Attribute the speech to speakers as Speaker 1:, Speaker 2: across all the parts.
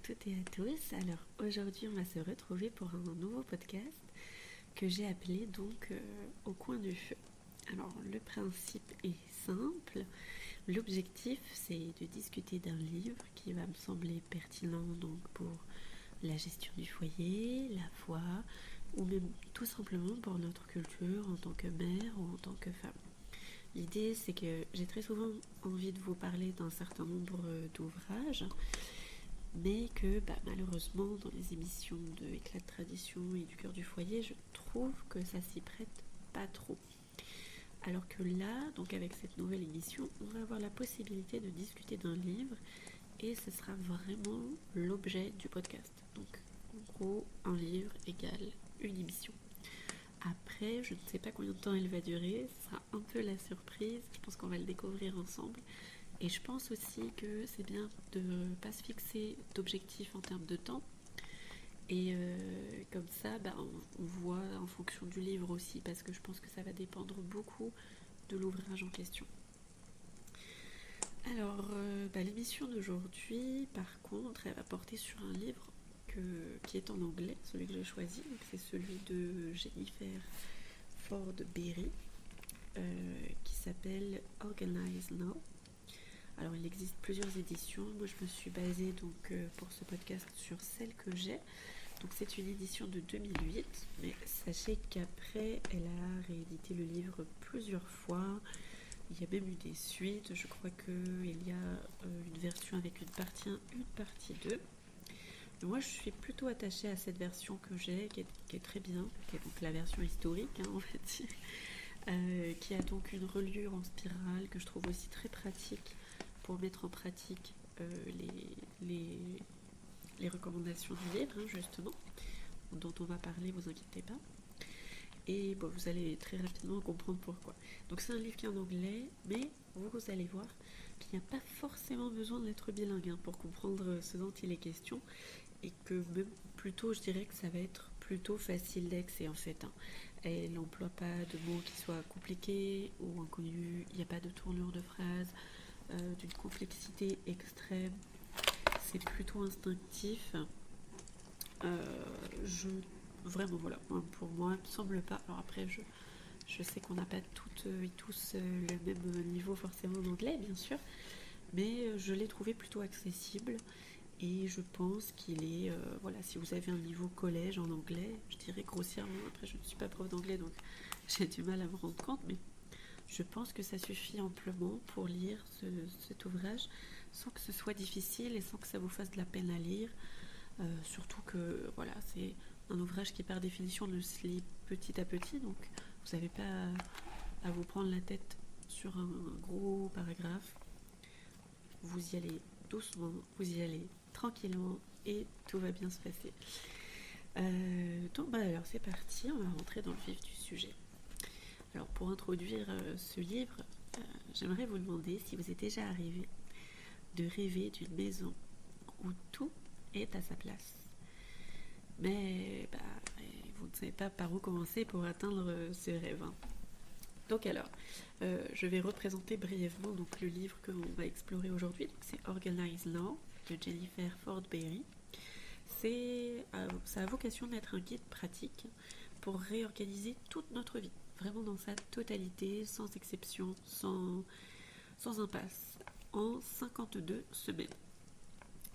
Speaker 1: toutes et à tous. Alors aujourd'hui on va se retrouver pour un nouveau podcast que j'ai appelé donc Au coin du feu. Alors le principe est simple, l'objectif c'est de discuter d'un livre qui va me sembler pertinent donc pour la gestion du foyer, la foi ou même tout simplement pour notre culture en tant que mère ou en tant que femme. L'idée c'est que j'ai très souvent envie de vous parler d'un certain nombre d'ouvrages, mais que malheureusement dans les émissions de Éclat de tradition et du cœur du foyer, je trouve que ça s'y prête pas trop. Alors que là, donc avec cette nouvelle émission, on va avoir la possibilité de discuter d'un livre et ce sera vraiment l'objet du podcast. Donc en gros, un livre égale une émission. Après, je ne sais pas combien de temps elle va durer, ce sera un peu la surprise, je pense qu'on va le découvrir ensemble. Et je pense aussi que c'est bien de ne pas se fixer d'objectifs en termes de temps. Et comme ça, on voit en fonction du livre aussi, parce que je pense que ça va dépendre beaucoup de l'ouvrage en question. Alors, l'émission d'aujourd'hui, par contre, elle va porter sur un livre qui est en anglais, celui que j'ai choisi. Donc, c'est celui de Jennifer Ford Berry, qui s'appelle Organize Now. Alors il existe plusieurs éditions, moi je me suis basée donc pour ce podcast sur celle que j'ai. Donc c'est une édition de 2008, mais sachez qu'après elle a réédité le livre plusieurs fois. Il y a même eu des suites, je crois qu'il y a une version avec une partie 1, une partie 2. Mais moi je suis plutôt attachée à cette version que j'ai, qui est très bien, qui est donc la version historique on va dire, qui a donc une reliure en spirale que je trouve aussi très pratique pour mettre en pratique les recommandations du livre, justement, dont on va parler, vous inquiétez pas. Et vous allez très rapidement comprendre pourquoi. Donc c'est un livre qui est en anglais, mais vous allez voir qu'il n'y a pas forcément besoin d'être bilingue pour comprendre ce dont il est question, et que même plutôt, je dirais que ça va être plutôt facile d'accès en fait. Elle n'emploie pas de mots qui soient compliqués ou inconnus, il n'y a pas de tournure de phrase, d'une complexité extrême, c'est plutôt instinctif. Vraiment voilà, pour moi, il me semble pas. Alors après, je sais qu'on n'a pas toutes et tous le même niveau forcément d'anglais, bien sûr, mais je l'ai trouvé plutôt accessible et je pense qu'il est, si vous avez un niveau collège en anglais, je dirais grossièrement, après je ne suis pas prof d'anglais donc j'ai du mal à me rendre compte, mais je pense que ça suffit amplement pour lire cet ouvrage sans que ce soit difficile et sans que ça vous fasse de la peine à lire. Surtout que c'est un ouvrage qui par définition ne se lit petit à petit, donc vous n'avez pas à vous prendre la tête sur un gros paragraphe. Vous y allez doucement, vous y allez tranquillement et tout va bien se passer. Alors c'est parti, on va rentrer dans le vif du sujet. Alors pour introduire ce livre, j'aimerais vous demander si vous est déjà arrivé de rêver d'une maison où tout est à sa place. Mais vous ne savez pas par où commencer pour atteindre ce rêve. Donc alors, je vais représenter brièvement donc, le livre que l'on va explorer aujourd'hui. Donc, c'est Organize Now de Jennifer Ford Berry. Ça a vocation d'être un guide pratique pour réorganiser toute notre vie, vraiment dans sa totalité, sans exception, sans impasse, en 52 semaines.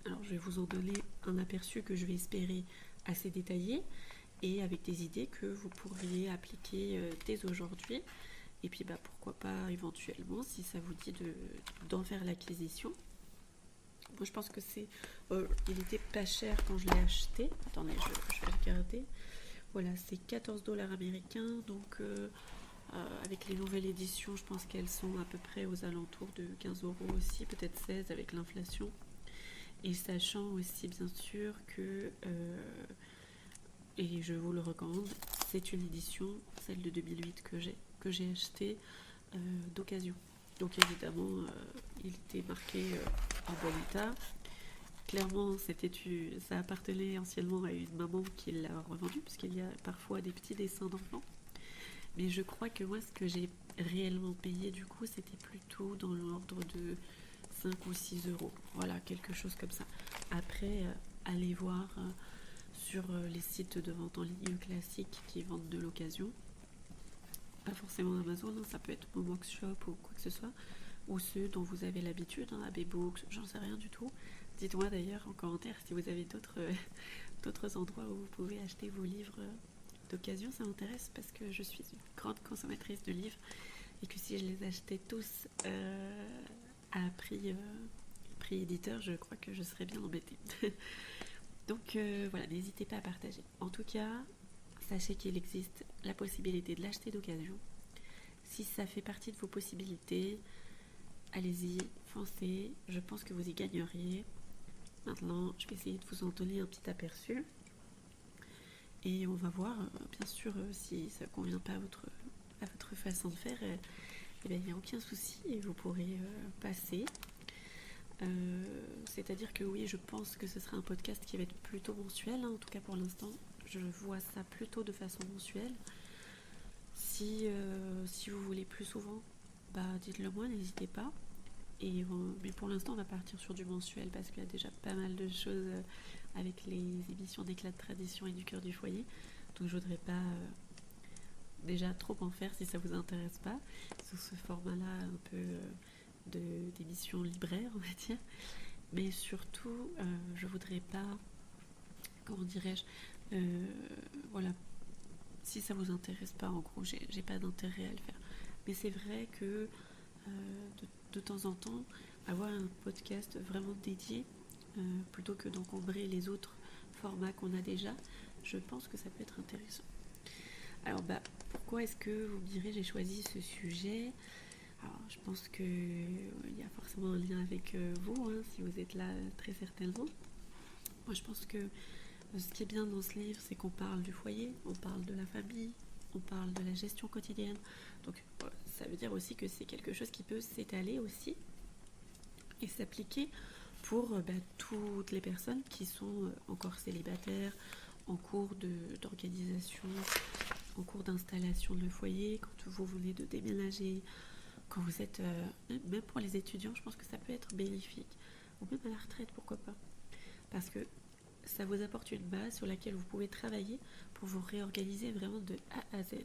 Speaker 1: Alors je vais vous en donner un aperçu que je vais espérer assez détaillé et avec des idées que vous pourriez appliquer dès aujourd'hui. Et puis pourquoi pas éventuellement, si ça vous dit d'en faire l'acquisition. Moi je pense que il était pas cher quand je l'ai acheté. Attendez, je vais regarder. Voilà, c'est 14$ américains, donc avec les nouvelles éditions, je pense qu'elles sont à peu près aux alentours de 15€ aussi, peut-être 16 avec l'inflation. Et sachant aussi bien sûr que, et je vous le recommande, c'est une édition, celle de 2008 que j'ai achetée d'occasion. Donc évidemment, il était marqué en bon état. Clairement, ça appartenait anciennement à une maman qui l'a revendu, puisqu'il y a parfois des petits dessins d'enfants. Mais je crois que moi, ce que j'ai réellement payé, du coup, c'était plutôt dans l'ordre de 5 ou 6€. Voilà, quelque chose comme ça. Après, aller voir sur les sites de vente en ligne classiques qui vendent de l'occasion. Pas forcément Amazon, hein, ça peut être Momox Shop ou quoi que ce soit, ou ceux dont vous avez l'habitude, hein, AB Books, j'en sais rien du tout. Dites-moi d'ailleurs en commentaire si vous avez d'autres endroits où vous pouvez acheter vos livres d'occasion, ça m'intéresse parce que je suis une grande consommatrice de livres et que si je les achetais tous à prix éditeur, je crois que je serais bien embêtée. Donc voilà, n'hésitez pas à partager. En tout cas, sachez qu'il existe la possibilité de l'acheter d'occasion. Si ça fait partie de vos possibilités, allez-y, foncez, je pense que vous y gagneriez. Maintenant, je vais essayer de vous en donner un petit aperçu. Et on va voir, bien sûr, si ça ne convient pas à votre façon de faire, il n'y a aucun souci et vous pourrez passer. C'est-à-dire que oui, je pense que ce sera un podcast qui va être plutôt mensuel, hein, en tout cas pour l'instant. Je vois ça plutôt de façon mensuelle. Si vous voulez plus souvent, dites-le moi, n'hésitez pas. Mais pour l'instant, on va partir sur du mensuel parce qu'il y a déjà pas mal de choses avec les émissions d'éclat de tradition et du cœur du foyer. Donc je voudrais pas déjà trop en faire si ça vous intéresse pas, sous ce format-là un peu d'émission libraire, on va dire. Mais surtout, je voudrais pas, comment dirais-je, voilà, si ça vous intéresse pas, en gros, j'ai pas d'intérêt à le faire. Mais c'est vrai que de temps en temps, avoir un podcast vraiment dédié, plutôt que d'encombrer les autres formats qu'on a déjà, je pense que ça peut être intéressant. Alors pourquoi est-ce que vous me direz j'ai choisi ce sujet? Alors je pense qu'il y a forcément un lien avec vous, hein, si vous êtes là très certainement. Moi je pense que ce qui est bien dans ce livre, c'est qu'on parle du foyer, on parle de la famille, on parle de la gestion quotidienne. Donc ça veut dire aussi que c'est quelque chose qui peut s'étaler aussi et s'appliquer pour toutes les personnes qui sont encore célibataires, en cours d'organisation, en cours d'installation de foyer, quand vous venez de déménager, quand vous êtes, même pour les étudiants, je pense que ça peut être bénéfique, ou même à la retraite, pourquoi pas, parce que ça vous apporte une base sur laquelle vous pouvez travailler pour vous réorganiser vraiment de A à Z.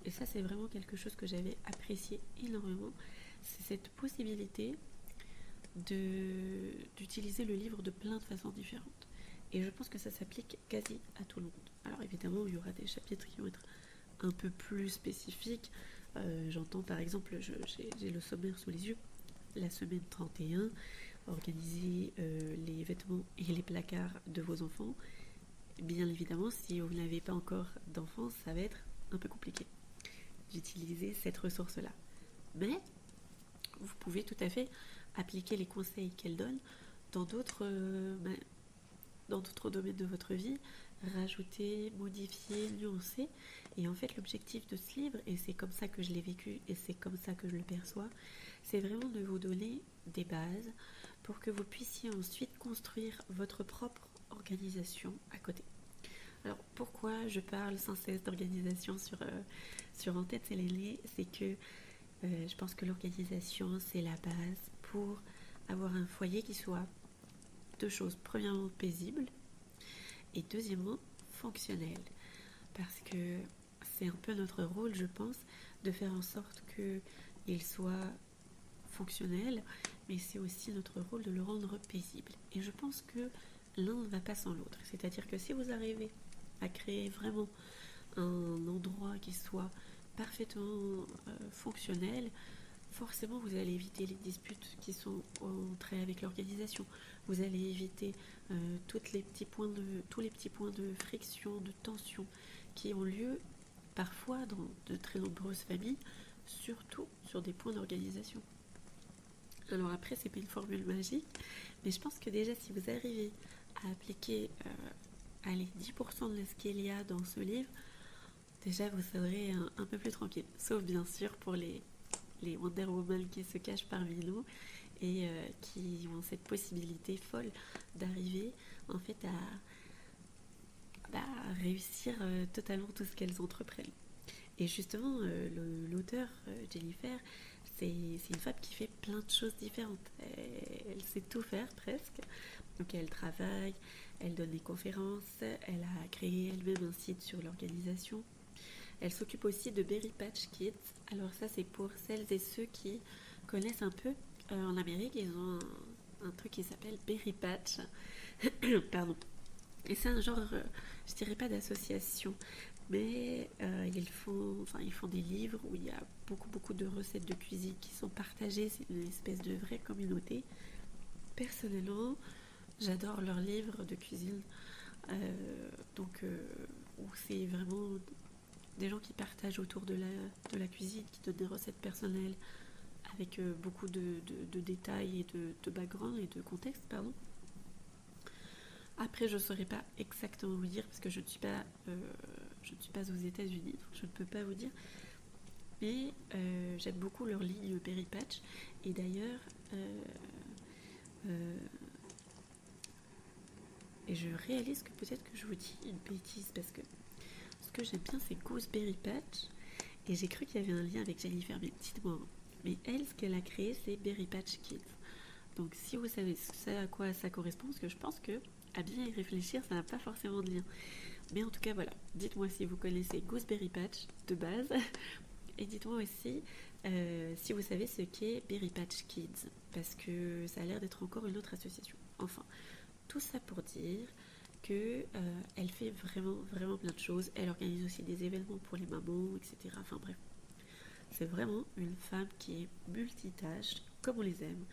Speaker 1: Et ça, c'est vraiment quelque chose que j'avais apprécié énormément, c'est cette possibilité d'utiliser le livre de plein de façons différentes. Et je pense que ça s'applique quasi à tout le monde. Alors évidemment, il y aura des chapitres qui vont être un peu plus spécifiques. J'entends par exemple, j'ai le sommaire sous les yeux, la semaine 31, organiser les vêtements et les placards de vos enfants. Bien évidemment, si vous n'avez pas encore d'enfants, ça va être un peu compliqué d'utiliser cette ressource-là. Mais vous pouvez tout à fait appliquer les conseils qu'elle donne dans d'autres domaines de votre vie, rajouter, modifier, nuancer. Et en fait, l'objectif de ce livre, et c'est comme ça que je l'ai vécu et c'est comme ça que je le perçois, c'est vraiment de vous donner des bases pour que vous puissiez ensuite construire votre propre organisation à côté. Alors pourquoi je parle sans cesse d'organisation sur En tête c'est l'aîné, c'est que je pense que l'organisation c'est la base pour avoir un foyer qui soit deux choses, premièrement paisible et deuxièmement fonctionnel, parce que c'est un peu notre rôle, je pense, de faire en sorte qu'il soit fonctionnel, mais c'est aussi notre rôle de le rendre paisible. Et je pense que l'un ne va pas sans l'autre, c'est-à-dire que si vous arrivez à créer vraiment un endroit qui soit parfaitement fonctionnel, forcément vous allez éviter les disputes qui sont en trait avec l'organisation. Vous allez éviter tous les petits points de friction, de tension qui ont lieu parfois dans de très nombreuses familles, surtout sur des points d'organisation. Alors après, c'est pas une formule magique, mais je pense que déjà si vous arrivez à appliquer 10% de ce qu'il y a dans ce livre, déjà vous serez un peu plus tranquille. Sauf bien sûr pour les Wonder Woman qui se cachent parmi nous et qui ont cette possibilité folle d'arriver en fait à réussir totalement tout ce qu'elles entreprennent. Et justement, l'auteur, Jennifer, c'est une femme qui fait plein de choses différentes. Elle sait tout faire presque. Donc elle travaille, elle donne des conférences, elle a créé elle-même un site sur l'organisation. Elle s'occupe aussi de Berry Patch Kids. Alors ça, c'est pour celles et ceux qui connaissent un peu. En Amérique, ils ont un truc qui s'appelle Berry Patch. Pardon. Et c'est un genre, je dirais pas d'association, mais ils font des livres où il y a beaucoup de recettes de cuisine qui sont partagées. C'est une espèce de vraie communauté. Personnellement, j'adore leurs livres de cuisine. Où c'est vraiment des gens qui partagent autour de la cuisine, qui donnent des recettes personnelles avec beaucoup de détails et de background et de contexte, pardon. Après, je ne saurais pas exactement vous dire parce que je ne suis pas aux États-Unis, donc je ne peux pas vous dire. Mais j'aime beaucoup leur ligne Berry Patch. Et d'ailleurs, et je réalise que peut-être que je vous dis une bêtise parce que ce que j'aime bien, c'est Gooseberry Patch. Et j'ai cru qu'il y avait un lien avec Jennifer, mais dites-moi. Mais elle, ce qu'elle a créé, c'est Berry Patch Kids. Donc si vous savez à quoi ça correspond, parce que je pense que à bien y réfléchir, ça n'a pas forcément de lien. Mais en tout cas, voilà. Dites-moi si vous connaissez Gooseberry Patch de base. Et dites-moi aussi si vous savez ce qu'est Berry Patch Kids. Parce que ça a l'air d'être encore une autre association. Enfin, tout ça pour dire que elle fait vraiment plein de choses. Elle organise aussi des événements pour les mamans, etc. Enfin bref. C'est vraiment une femme qui est multitâche, comme on les aime.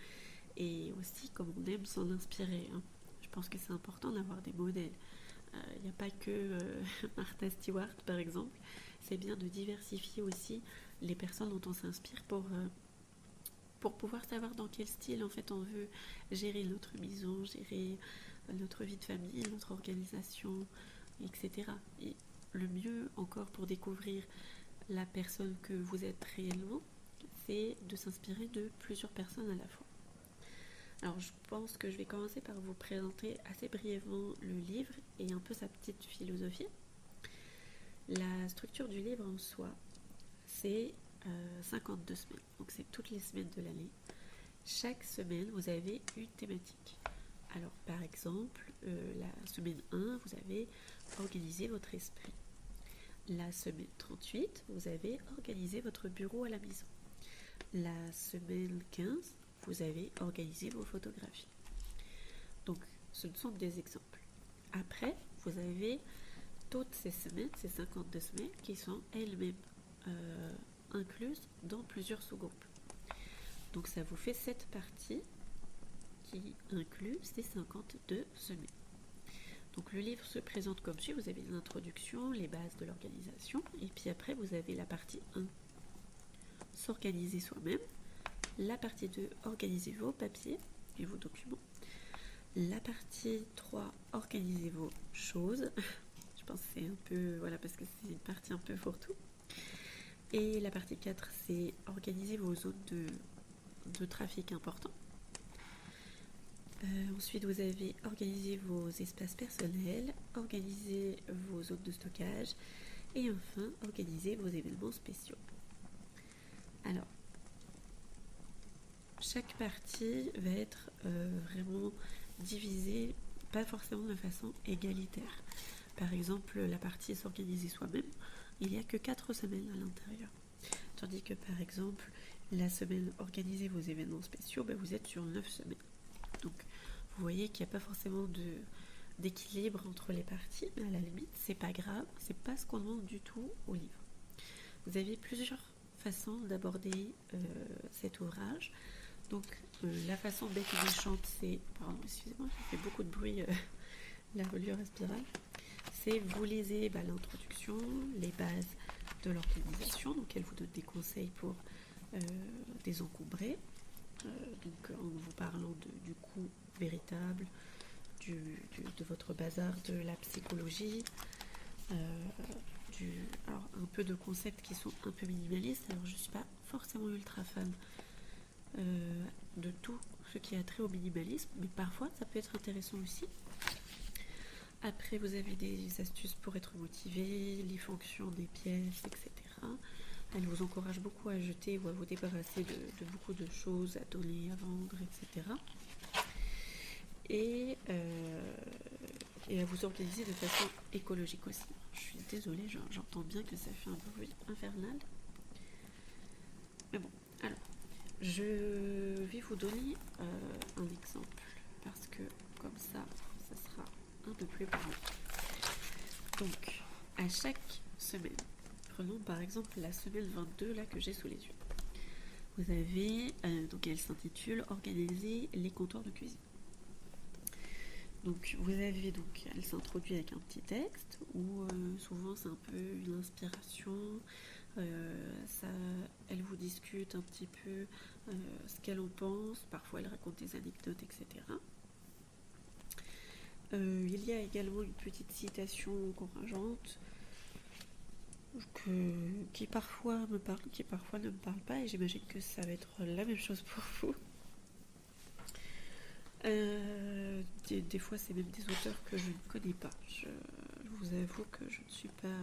Speaker 1: Et aussi comme on aime s'en inspirer. Hein. Je pense que c'est important d'avoir des modèles. Il n'y a pas que Martha Stewart par exemple. C'est bien de diversifier aussi les personnes dont on s'inspire pour pouvoir savoir dans quel style en fait on veut gérer notre maison, gérer notre vie de famille, notre organisation, etc. Et le mieux encore pour découvrir la personne que vous êtes réellement, c'est de s'inspirer de plusieurs personnes à la fois. Alors je pense que je vais commencer par vous présenter assez brièvement le livre et un peu sa petite philosophie. La structure du livre en soi, c'est 52 semaines, donc c'est toutes les semaines de l'année. Chaque semaine, vous avez une thématique. Alors par exemple, la semaine 1, vous avez organisé votre esprit. La semaine 38, vous avez organisé votre bureau à la maison. La semaine 15, vous avez organisé vos photographies. Donc, ce sont des exemples. Après, vous avez toutes ces semaines, ces 52 semaines, qui sont elles-mêmes incluses dans plusieurs sous-groupes. Donc, ça vous fait 7 parties qui incluent ces 52 semaines. Donc, le livre se présente comme suit. Vous avez l'introduction, les bases de l'organisation, et puis après, vous avez la partie 1, s'organiser soi-même. La partie 2, organiser vos papiers et vos documents. La partie 3, organisez vos choses. Je pense que c'est un peu, voilà, parce que c'est une partie un peu fourre-tout. Et la partie 4, c'est organiser vos zones de trafic importants. Ensuite, vous avez organisé vos espaces personnels, organiser vos zones de stockage et enfin, organiser vos événements spéciaux. Alors, chaque partie va être vraiment divisée, pas forcément de façon égalitaire. Par exemple, la partie s'organiser soi-même, il n'y a que 4 semaines à l'intérieur. Tandis que par exemple, la semaine organiser vos événements spéciaux, vous êtes sur 9 semaines. Donc, vous voyez qu'il n'y a pas forcément d'équilibre entre les parties, mais à la limite, c'est pas grave, c'est pas ce qu'on demande du tout au livre. Vous avez plusieurs façons d'aborder cet ouvrage. Donc la façon bête et méchante, c'est... Pardon, excusez-moi, j'ai fait beaucoup de bruit, la reliure à spirale. C'est vous lisez l'introduction, les bases de l'organisation, donc elle vous donne des conseils pour désencombrer, donc en vous parlant du coût véritable, de votre bazar, de la psychologie, alors un peu de concepts qui sont un peu minimalistes. Alors je ne suis pas forcément ultra fan de tout ce qui a trait au minimalisme, mais parfois ça peut être intéressant aussi. Après, vous avez des astuces pour être motivé, les fonctions des pièces, etc. Elle vous encourage beaucoup à jeter ou à vous débarrasser de beaucoup de choses, à donner, à vendre, etc. Et à vous organiser de façon écologique aussi. Je suis désolée, j'entends bien que ça fait un bruit infernal. Mais bon, alors, je vais vous donner un exemple, parce que comme ça sera un peu plus parlant. Donc, à chaque semaine, prenons par exemple la semaine 22 là que j'ai sous les yeux. Vous avez, donc elle s'intitule Organiser les comptoirs de cuisine. Donc vous avez donc, elle s'introduit avec un petit texte où souvent c'est un peu une inspiration, elle vous discute un petit peu ce qu'elle en pense, parfois elle raconte des anecdotes, etc. Il y a également une petite citation encourageante qui parfois me parle, qui parfois ne me parle pas, et j'imagine que ça va être la même chose pour vous. Des fois, c'est même des auteurs que je ne connais pas. Je vous avoue que je ne suis pas.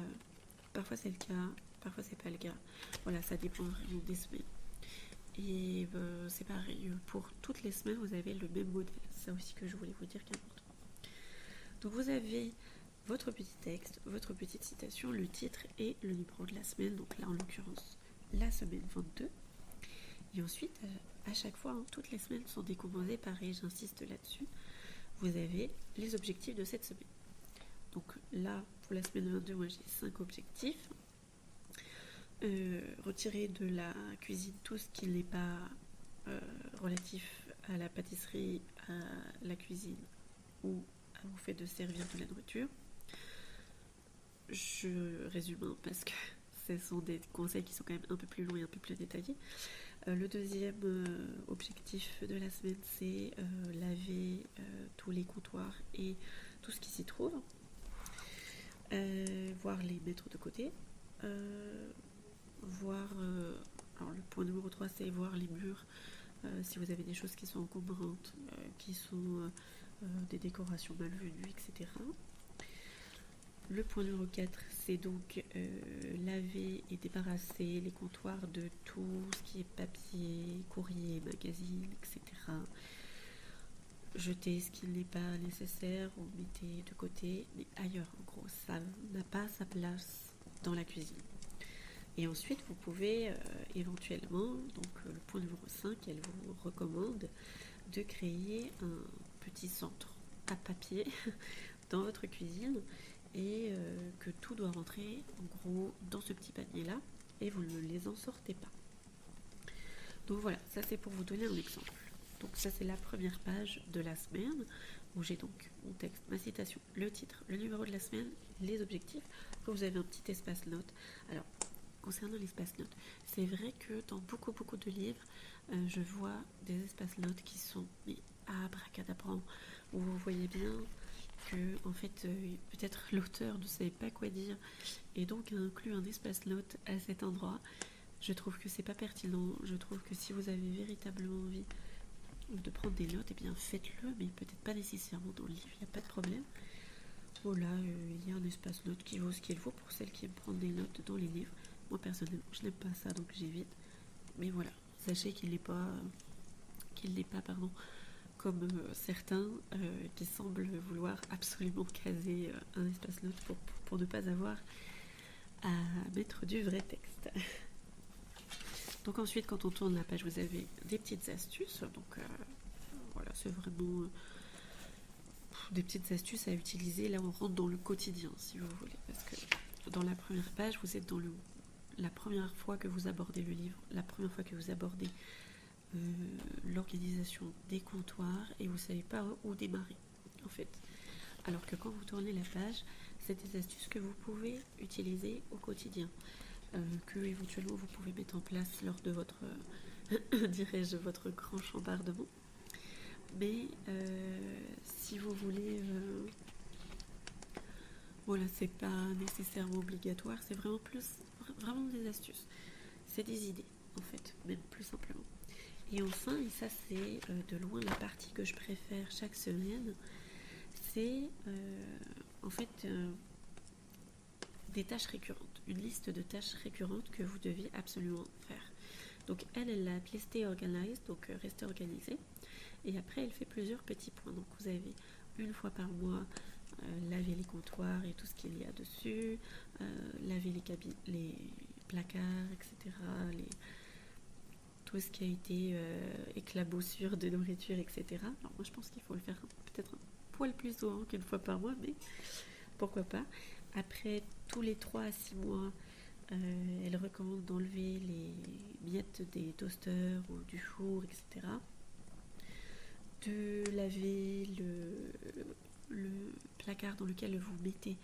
Speaker 1: Parfois, c'est le cas, parfois, c'est pas le cas. Voilà, ça dépend vraiment des semaines. Et c'est pareil, pour toutes les semaines, vous avez le même modèle. C'est ça aussi que je voulais vous dire qu'important. Donc, vous avez votre petit texte, votre petite citation, le titre et le numéro de la semaine. Donc, là, en l'occurrence, la semaine 22. Et ensuite, à chaque fois, toutes les semaines sont décomposées pareil, j'insiste là-dessus. Vous avez les objectifs de cette semaine. Donc là, pour la semaine 22, moi j'ai 5 objectifs. Retirer de la cuisine tout ce qui n'est pas relatif à la pâtisserie, à la cuisine ou au fait de servir de la nourriture. Je résume parce que ce sont des conseils qui sont quand même un peu plus longs et un peu plus détaillés. Le deuxième objectif de la semaine, c'est laver tous les comptoirs et tout ce qui s'y trouve. Voire les mettre de côté. Alors le point numéro 3, c'est voir les murs. Si vous avez des choses qui sont encombrantes, qui sont des décorations malvenues, etc. Le point numéro 4, c'est donc laver et débarrasser les comptoirs de tout ce qui est papier, courrier, magazine, etc. Jeter ce qui n'est pas nécessaire ou mettez de côté, mais ailleurs en gros. Ça n'a pas sa place dans la cuisine. Et ensuite, vous pouvez éventuellement, donc le point numéro 5, elle vous recommande de créer un petit centre à papier dans votre cuisine et que tout doit rentrer en gros dans ce petit panier là et vous ne les en sortez pas. Donc voilà, ça c'est pour vous donner un exemple. Donc ça c'est la première page de la semaine où j'ai donc mon texte, ma citation, le titre, le numéro de la semaine, les objectifs. Vous avez un petit espace notes. Alors concernant l'espace notes, c'est vrai que dans beaucoup de livres, je vois des espaces notes qui sont abracadabrants, où vous voyez bien que en fait peut-être l'auteur ne savait pas quoi dire et donc a inclus un espace note à cet endroit. Je trouve que c'est pas pertinent. Je trouve que si vous avez véritablement envie de prendre des notes, eh bien faites-le, mais peut-être pas nécessairement dans le livre, il n'y a pas de problème. Voilà, il y a un espace note qui vaut ce qu'il vaut pour celles qui aiment prendre des notes dans les livres. Moi personnellement, je n'aime pas ça, donc j'évite. Mais voilà, sachez qu'il n'est pas, comme certains qui semblent vouloir absolument caser un espace note pour ne pas avoir à mettre du vrai texte. Donc ensuite, quand on tourne la page, vous avez des petites astuces. Donc voilà, c'est vraiment des petites astuces à utiliser. Là, on rentre dans le quotidien, si vous voulez. Parce que dans la première page, vous êtes dans la première fois que vous abordez le livre, la première fois que vous abordez l'organisation des comptoirs et vous ne savez pas où démarrer, en fait. Alors que quand vous tournez la page, c'est des astuces que vous pouvez utiliser au quotidien. Que éventuellement vous pouvez mettre en place lors de votre dirais-je votre grand chambardement, mais si vous voulez voilà, c'est pas nécessairement obligatoire, c'est vraiment des astuces, c'est des idées en fait, même plus simplement. Et enfin, et ça c'est de loin la partie que je préfère chaque semaine, c'est en fait des tâches récurrentes, une liste de tâches récurrentes que vous deviez absolument faire. Donc elle l'a appelé Stay Organized, donc rester organisé. Et après, elle fait plusieurs petits points. Donc vous avez une fois par mois laver les comptoirs et tout ce qu'il y a dessus, laver les placards, etc. Tout ce qui a été éclaboussure de nourriture, etc. Alors moi je pense qu'il faut le faire peut-être un poil plus souvent qu'une fois par mois, mais pourquoi pas. Après, tous les 3 à 6 mois, elle recommande d'enlever les miettes des toasters ou du four, etc. De laver le placard dans lequel vous mettez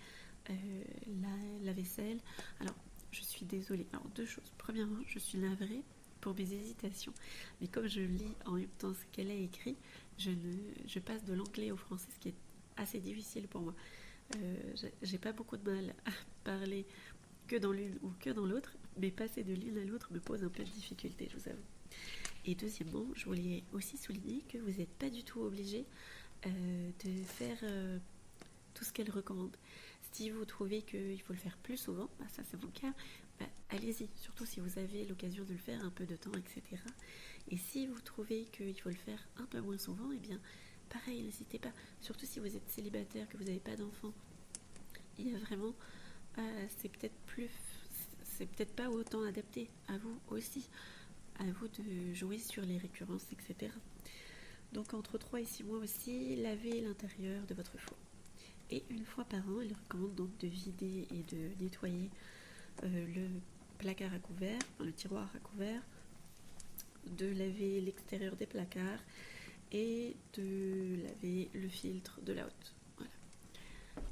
Speaker 1: la vaisselle. Alors, je suis désolée. Alors, 2 choses. Premièrement, je suis navrée pour mes hésitations. Mais comme je lis en même temps ce qu'elle a écrit, je passe de l'anglais au français, ce qui est assez difficile pour moi. J'ai pas beaucoup de mal à parler que dans l'une ou que dans l'autre, mais passer de l'une à l'autre me pose un peu de difficulté, je vous avoue. Et deuxièmement, je voulais aussi souligner que vous n'êtes pas du tout obligé de faire tout ce qu'elle recommande. Si vous trouvez qu'il faut le faire plus souvent, bah ça c'est mon cas, bah allez-y, surtout si vous avez l'occasion de le faire un peu de temps, etc. Et si vous trouvez qu'il faut le faire un peu moins souvent, eh bien pareil, n'hésitez pas. Surtout si vous êtes célibataire, que vous n'avez pas d'enfants, il y a vraiment, c'est peut-être pas autant adapté à vous aussi, à vous de jouer sur les récurrences, etc. Donc entre 3 et 6 mois aussi, lavez l'intérieur de votre four. Et une fois par an, elle recommande donc de vider et de nettoyer le placard à couvert, enfin, le tiroir à couvert, de laver l'extérieur des placards et de laver le filtre de la hotte. Voilà.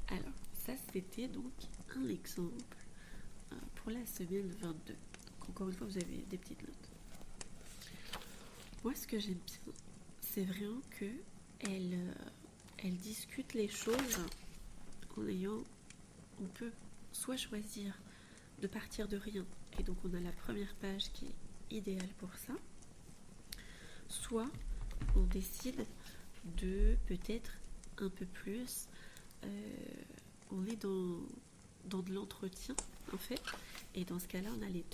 Speaker 1: Alors, ça c'était donc un exemple pour la semaine 22. Donc encore une fois, vous avez des petites notes. Moi, ce que j'aime bien, c'est vraiment que elle discute les choses on peut soit choisir de partir de rien, et donc on a la première page qui est idéale pour ça, soit on décide de peut-être un peu plus, on est dans de l'entretien en fait, et dans ce cas-là on a les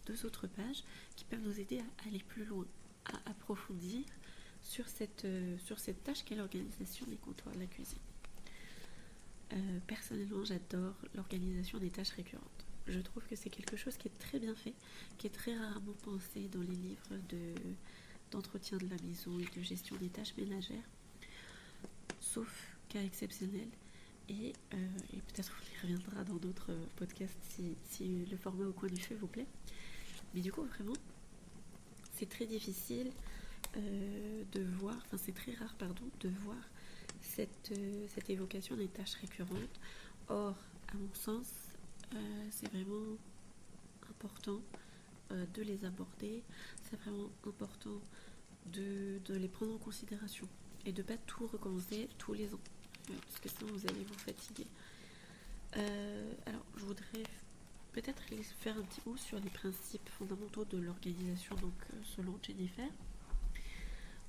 Speaker 1: deux autres pages qui peuvent nous aider à aller plus loin, à approfondir sur cette tâche qu'est l'organisation des comptoirs de la cuisine. Personnellement, j'adore l'organisation des tâches récurrentes. Je trouve que c'est quelque chose qui est très bien fait, qui est très rarement pensé dans les livres d'entretien de la maison et de gestion des tâches ménagères, sauf cas exceptionnel. Et peut-être on y reviendra dans d'autres podcasts si le format au coin du feu vous plaît. Mais du coup, vraiment, c'est très difficile c'est très rare, de voir cette évocation des tâches récurrentes. Or, à mon sens, c'est vraiment important de les aborder, c'est vraiment important de les prendre en considération et de ne pas tout recommencer tous les ans, parce que sinon vous allez vous fatiguer. Alors, je voudrais peut-être faire un petit mot sur les principes fondamentaux de l'organisation, donc selon Jennifer.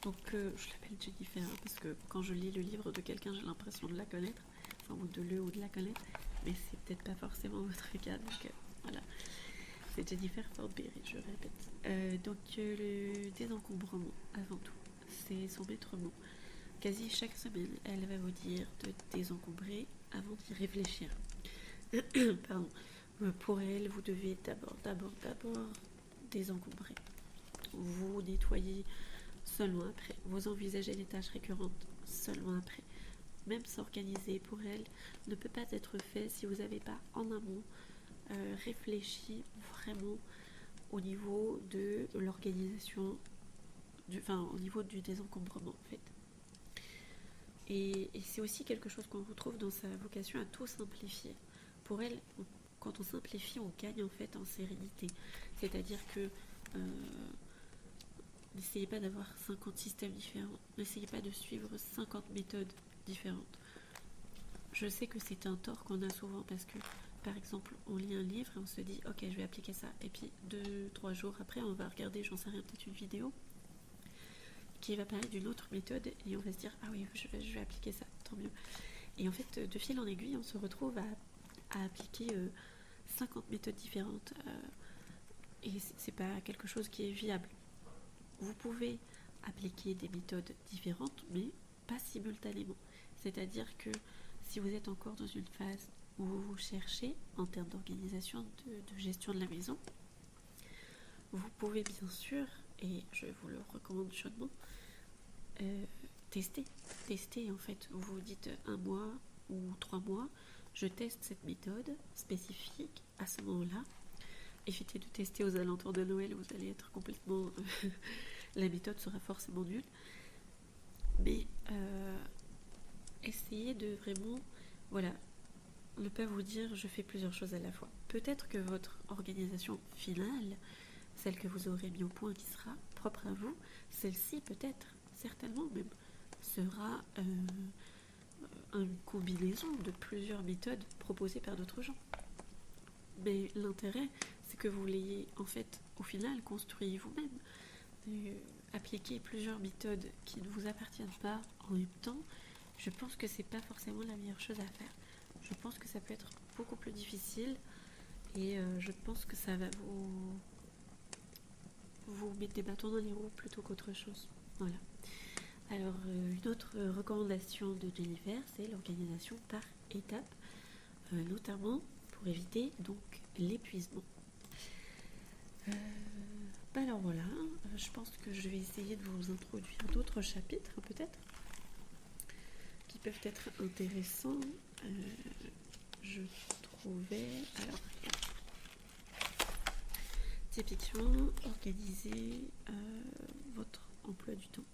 Speaker 1: Donc je l'appelle Jennifer parce que quand je lis le livre de quelqu'un, j'ai l'impression de la connaître, enfin ou de la connaître, mais c'est peut-être pas forcément votre cas, donc voilà. C'est Jennifer Ford-Berry, je répète. Donc le désencombrement, avant tout, c'est son maître mot. Quasi chaque semaine, elle va vous dire de désencombrer avant d'y réfléchir. Pardon. Pour elle, vous devez d'abord désencombrer. Vous nettoyez seulement après. Vous envisagez les tâches récurrentes seulement après. Même s'organiser pour elle ne peut pas être fait si vous n'avez pas en amont réfléchi vraiment au niveau de l'organisation, au niveau du désencombrement en fait. Et c'est aussi quelque chose qu'on retrouve dans sa vocation à tout simplifier. Pour elle, quand on simplifie, on gagne en fait en sérénité. C'est-à-dire que n'essayez pas d'avoir 50 systèmes différents. N'essayez pas de suivre 50 méthodes différentes. Je sais que c'est un tort qu'on a souvent parce que, par exemple, on lit un livre et on se dit « Ok, je vais appliquer ça ». Et puis, 2-3 jours après, on va regarder, j'en sais rien, peut-être une vidéo qui va parler d'une autre méthode et on va se dire « Ah oui, je vais appliquer ça, tant mieux ». Et en fait, de fil en aiguille, on se retrouve à appliquer 50 méthodes différentes et c'est pas quelque chose qui est viable. Vous pouvez appliquer des méthodes différentes, mais pas simultanément. C'est-à-dire que si vous êtes encore dans une phase où vous cherchez, en termes d'organisation, de gestion de la maison, vous pouvez bien sûr, et je vous le recommande chaudement, tester. Tester en fait. Vous vous dites 1 mois ou 3 mois, je teste cette méthode spécifique à ce moment-là. Évitez de tester aux alentours de Noël, vous allez être complètement... la méthode sera forcément nulle. Mais essayez de vraiment... Voilà, ne pas vous dire je fais plusieurs choses à la fois. Peut-être que votre organisation finale, celle que vous aurez mis au point qui sera propre à vous, celle-ci peut-être, certainement même, sera une combinaison de plusieurs méthodes proposées par d'autres gens. Mais l'intérêt, c'est que vous l'ayez en fait au final construit vous-même. Appliquer plusieurs méthodes qui ne vous appartiennent pas en même temps, je pense que c'est pas forcément la meilleure chose à faire. Je pense que ça peut être beaucoup plus difficile et je pense que ça va vous mettre des bâtons dans les roues plutôt qu'autre chose. Voilà. Alors, une autre recommandation de Jennifer, c'est l'organisation par étapes, notamment pour éviter donc l'épuisement. Alors voilà, je pense que je vais essayer de vous introduire d'autres chapitres peut-être qui peuvent être intéressants. Je trouvais, alors typiquement organiser votre emploi du temps.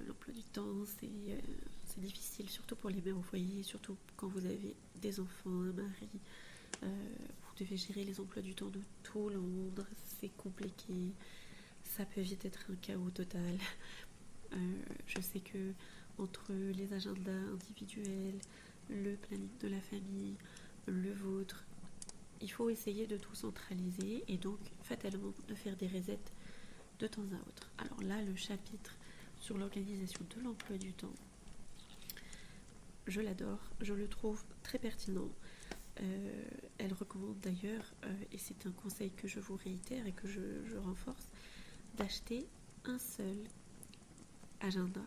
Speaker 1: L'emploi du temps, c'est difficile, surtout pour les mères au foyer, surtout quand vous avez des enfants, un mari. Vous devez gérer les emplois du temps de tout le monde, c'est compliqué, ça peut vite être un chaos total. Je sais que entre les agendas individuels, le planning de la famille, le vôtre, il faut essayer de tout centraliser et donc fatalement de faire des resets de temps à autre. Alors là, le chapitre sur l'organisation de l'emploi du temps, je l'adore, je le trouve très pertinent. Elle recommande d'ailleurs, et c'est un conseil que je vous réitère et que je renforce, d'acheter un seul agenda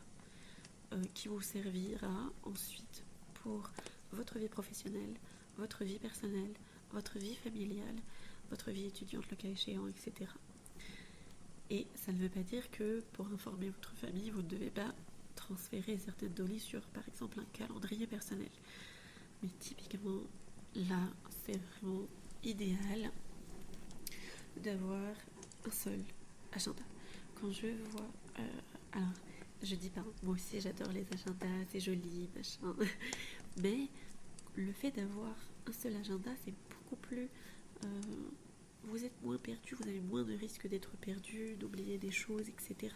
Speaker 1: qui vous servira ensuite pour votre vie professionnelle, votre vie personnelle, votre vie familiale, votre vie étudiante le cas échéant, etc. Et ça ne veut pas dire que pour informer votre famille, vous ne devez pas transférer certaines données sur, par exemple, un calendrier personnel. Mais typiquement, là, c'est vraiment idéal d'avoir un seul agenda. Quand je vois... alors, je dis pas, moi aussi j'adore les agendas, c'est joli, machin. Mais le fait d'avoir un seul agenda, c'est beaucoup plus... vous êtes moins perdu, vous avez moins de risques d'être perdu, d'oublier des choses, etc.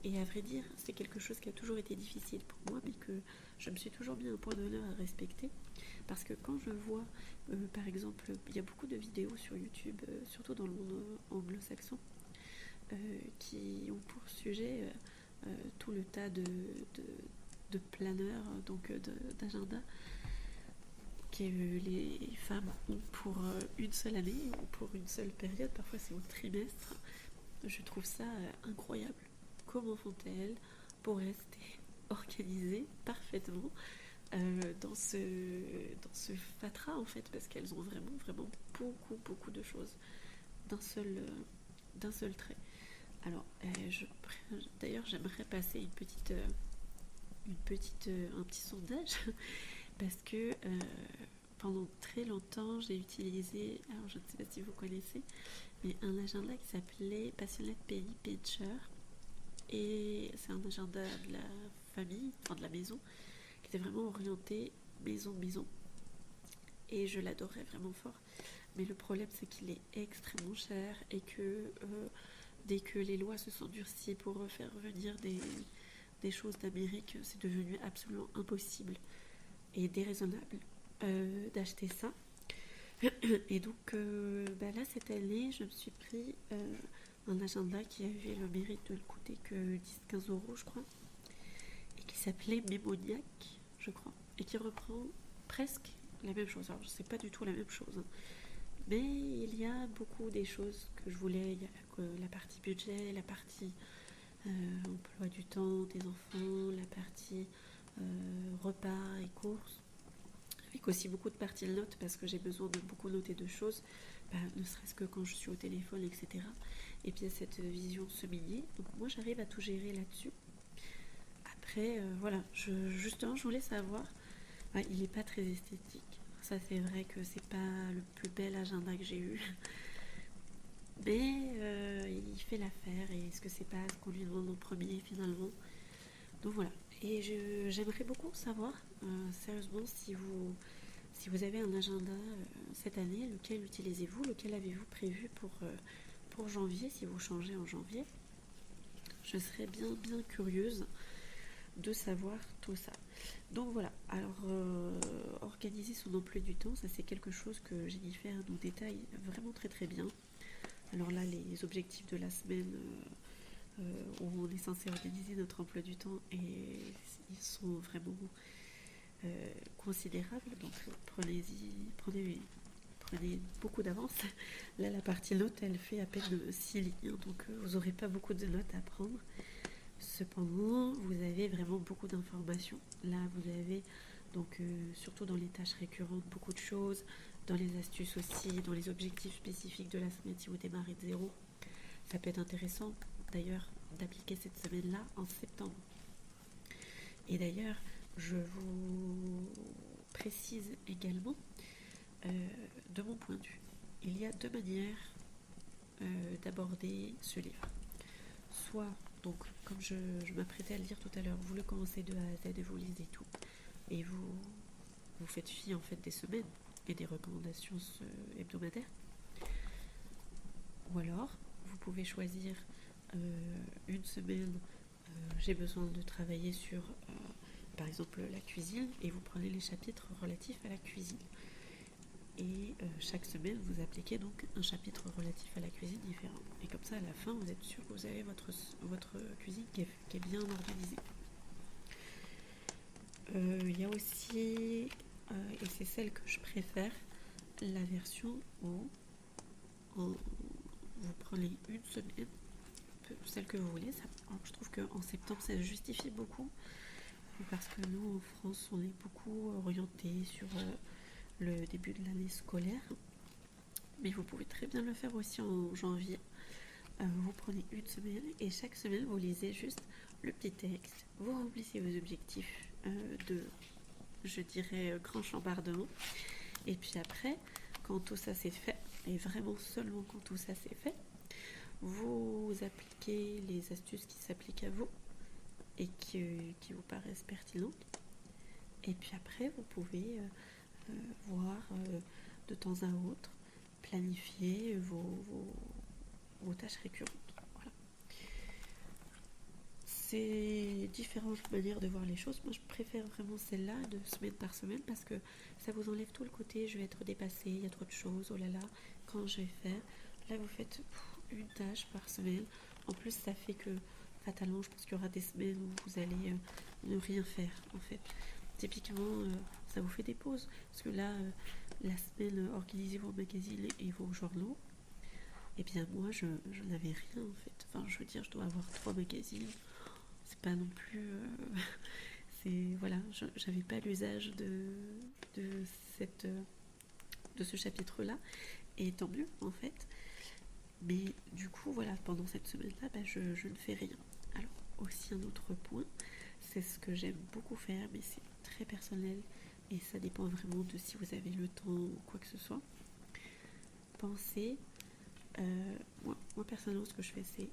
Speaker 1: Et à vrai dire, c'est quelque chose qui a toujours été difficile pour moi, mais que je me suis toujours mis un point d'honneur à respecter. Parce que quand je vois, par exemple, il y a beaucoup de vidéos sur YouTube, surtout dans le monde anglo-saxon, qui ont pour sujet tout le tas de planeurs, donc d'agenda, que les femmes ont pour une seule année ou pour une seule période, parfois c'est au trimestre. Je trouve ça incroyable. Comment font-elles pour rester organisées parfaitement dans ce fatras en fait, parce qu'elles ont vraiment beaucoup de choses d'un seul trait. Alors d'ailleurs j'aimerais passer un petit sondage parce que pendant très longtemps j'ai utilisé, alors je ne sais pas si vous connaissez, mais un agenda qui s'appelait Passionate Penny Pincher, et c'est un agenda de la famille, enfin de la maison, qui était vraiment orienté maison, et je l'adorais vraiment fort. Mais le problème c'est qu'il est extrêmement cher et que dès que les lois se sont durcies pour faire venir des choses d'Amérique, c'est devenu absolument impossible et déraisonnable d'acheter ça. Et donc là cette année je me suis pris un agenda qui avait le mérite de ne coûter que 10-15 euros je crois, et qui s'appelait Mémoniac je crois, et qui reprend presque la même chose. Alors, c'est pas du tout la même chose, hein. Mais il y a beaucoup des choses que je voulais. Il y a la partie budget, la partie emploi du temps des enfants, la partie repas et courses, avec aussi beaucoup de parties de notes parce que j'ai besoin de beaucoup noter de choses, ne serait-ce que quand je suis au téléphone, etc. Et puis il y a cette vision semi. Donc moi j'arrive à tout gérer là-dessus. Après, voilà, justement je voulais savoir, il n'est pas très esthétique. Ça c'est vrai que c'est pas le plus bel agenda que j'ai eu. Mais il fait l'affaire et est-ce que c'est pas ce qu'on lui demande en premier finalement. Donc voilà. Et j'aimerais beaucoup savoir, sérieusement, si vous avez un agenda cette année, lequel utilisez-vous, lequel avez-vous prévu pour janvier, si vous changez en janvier. Je serais bien, bien curieuse de savoir tout ça. Donc voilà, alors organiser son emploi du temps, ça c'est quelque chose que Jennifer nous détaille vraiment très très bien. Alors là, les objectifs de la semaine où on est censé organiser notre emploi du temps, et ils sont vraiment considérables. Donc prenez beaucoup d'avance. Là, la partie notes, elle fait à peine 6 lignes, donc vous n'aurez pas beaucoup de notes à prendre. Cependant, vous avez vraiment beaucoup d'informations. Là, vous avez donc surtout dans les tâches récurrentes beaucoup de choses, dans les astuces aussi, dans les objectifs spécifiques de la semaine si vous démarrez de zéro. Ça peut être intéressant d'ailleurs d'appliquer cette semaine-là en septembre. Et d'ailleurs, je vous précise également, de mon point de vue, il y a deux manières d'aborder ce livre. Soit, donc, comme je m'apprêtais à le dire tout à l'heure, vous le commencez de A à Z et vous lisez tout. Et vous faites fi en fait des semaines et des recommandations hebdomadaires. Ou alors, vous pouvez choisir une semaine, j'ai besoin de travailler sur, par exemple, la cuisine, et vous prenez les chapitres relatifs à la cuisine. Et chaque semaine, vous appliquez donc un chapitre relatif à la cuisine différent. Et comme ça, à la fin, vous êtes sûr que vous avez votre cuisine qui est bien organisée. Il y a aussi, et c'est celle que je préfère, la version où vous prenez une semaine, celle que vous voulez. Je trouve qu'en septembre, ça justifie beaucoup, parce que nous, en France, on est beaucoup orienté sur le début de l'année scolaire. Mais vous pouvez très bien le faire aussi en janvier. Vous prenez une semaine et chaque semaine, vous lisez juste le petit texte. Vous remplissez vos objectifs de, je dirais, grand chambardement. Et puis après, quand tout ça c'est fait, et vraiment seulement quand tout ça c'est fait, vous appliquez les astuces qui s'appliquent à vous et qui vous paraissent pertinentes. Et puis après, vous pouvez voir de temps à autre, planifier vos tâches récurrentes. Voilà. C'est différentes manières de voir les choses. Moi, je préfère vraiment celle-là, de semaine par semaine, parce que ça vous enlève tout le côté je vais être dépassée, il y a trop de choses, oh là là, quand je vais faire. Là, vous faites une tâche par semaine. En plus, ça fait que fatalement, je pense qu'il y aura des semaines où vous allez ne rien faire, en fait. Typiquement, ça vous fait des pauses. Parce que là, la semaine, organisez vos magazines et vos journaux. Et bien, moi, je n'avais rien, en fait. Enfin, je veux dire, je dois avoir 3 magazines. C'est pas non plus... voilà, j'avais pas l'usage de ce chapitre-là. Et tant mieux, en fait. Mais du coup, voilà, pendant cette semaine-là, je ne fais rien. Alors, aussi un autre point, c'est ce que j'aime beaucoup faire, mais c'est très personnel et ça dépend vraiment de si vous avez le temps ou quoi que ce soit. Pensez, moi personnellement, ce que je fais, c'est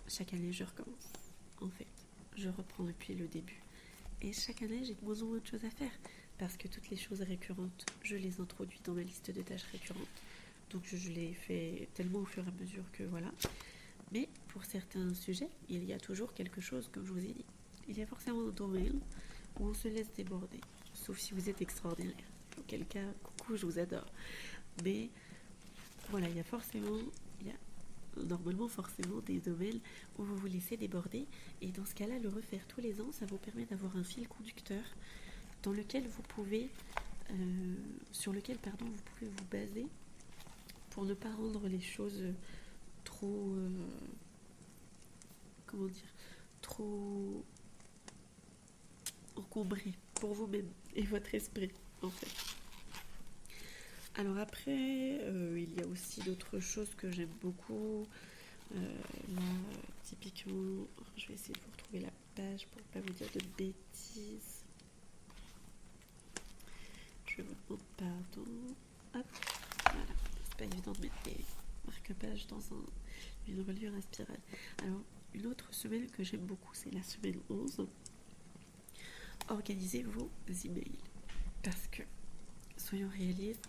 Speaker 1: chaque année, je recommence. En fait, je reprends depuis le début. Et chaque année, j'ai de moins en moins de choses à faire parce que toutes les choses récurrentes, je les introduis dans ma liste de tâches récurrentes. Donc je les fais tellement au fur et à mesure que voilà. Mais pour certains sujets, il y a toujours quelque chose, comme je vous ai dit. Il y a forcément un domaine où on se laisse déborder. Sauf si vous êtes extraordinaire. Auquel cas, coucou, je vous adore. Mais voilà, il y a normalement forcément des domaines où vous vous laissez déborder. Et dans ce cas-là, le refaire tous les ans, ça vous permet d'avoir un fil conducteur dans lequel vous pouvez sur lequel vous pouvez vous baser pour ne pas rendre les choses trop, trop encombrées pour vous-même et votre esprit, en fait. Alors après, il y a aussi d'autres choses que j'aime beaucoup. Là, typiquement, je vais essayer de vous retrouver la page pour ne pas vous dire de bêtises. Je vous demande pardon. Hop, voilà. C'est pas évident de mettre des marque-pages dans une reliure à spirale. Alors, une autre semaine que j'aime beaucoup, c'est la semaine 11. Organisez vos emails. Parce que, soyons réalistes,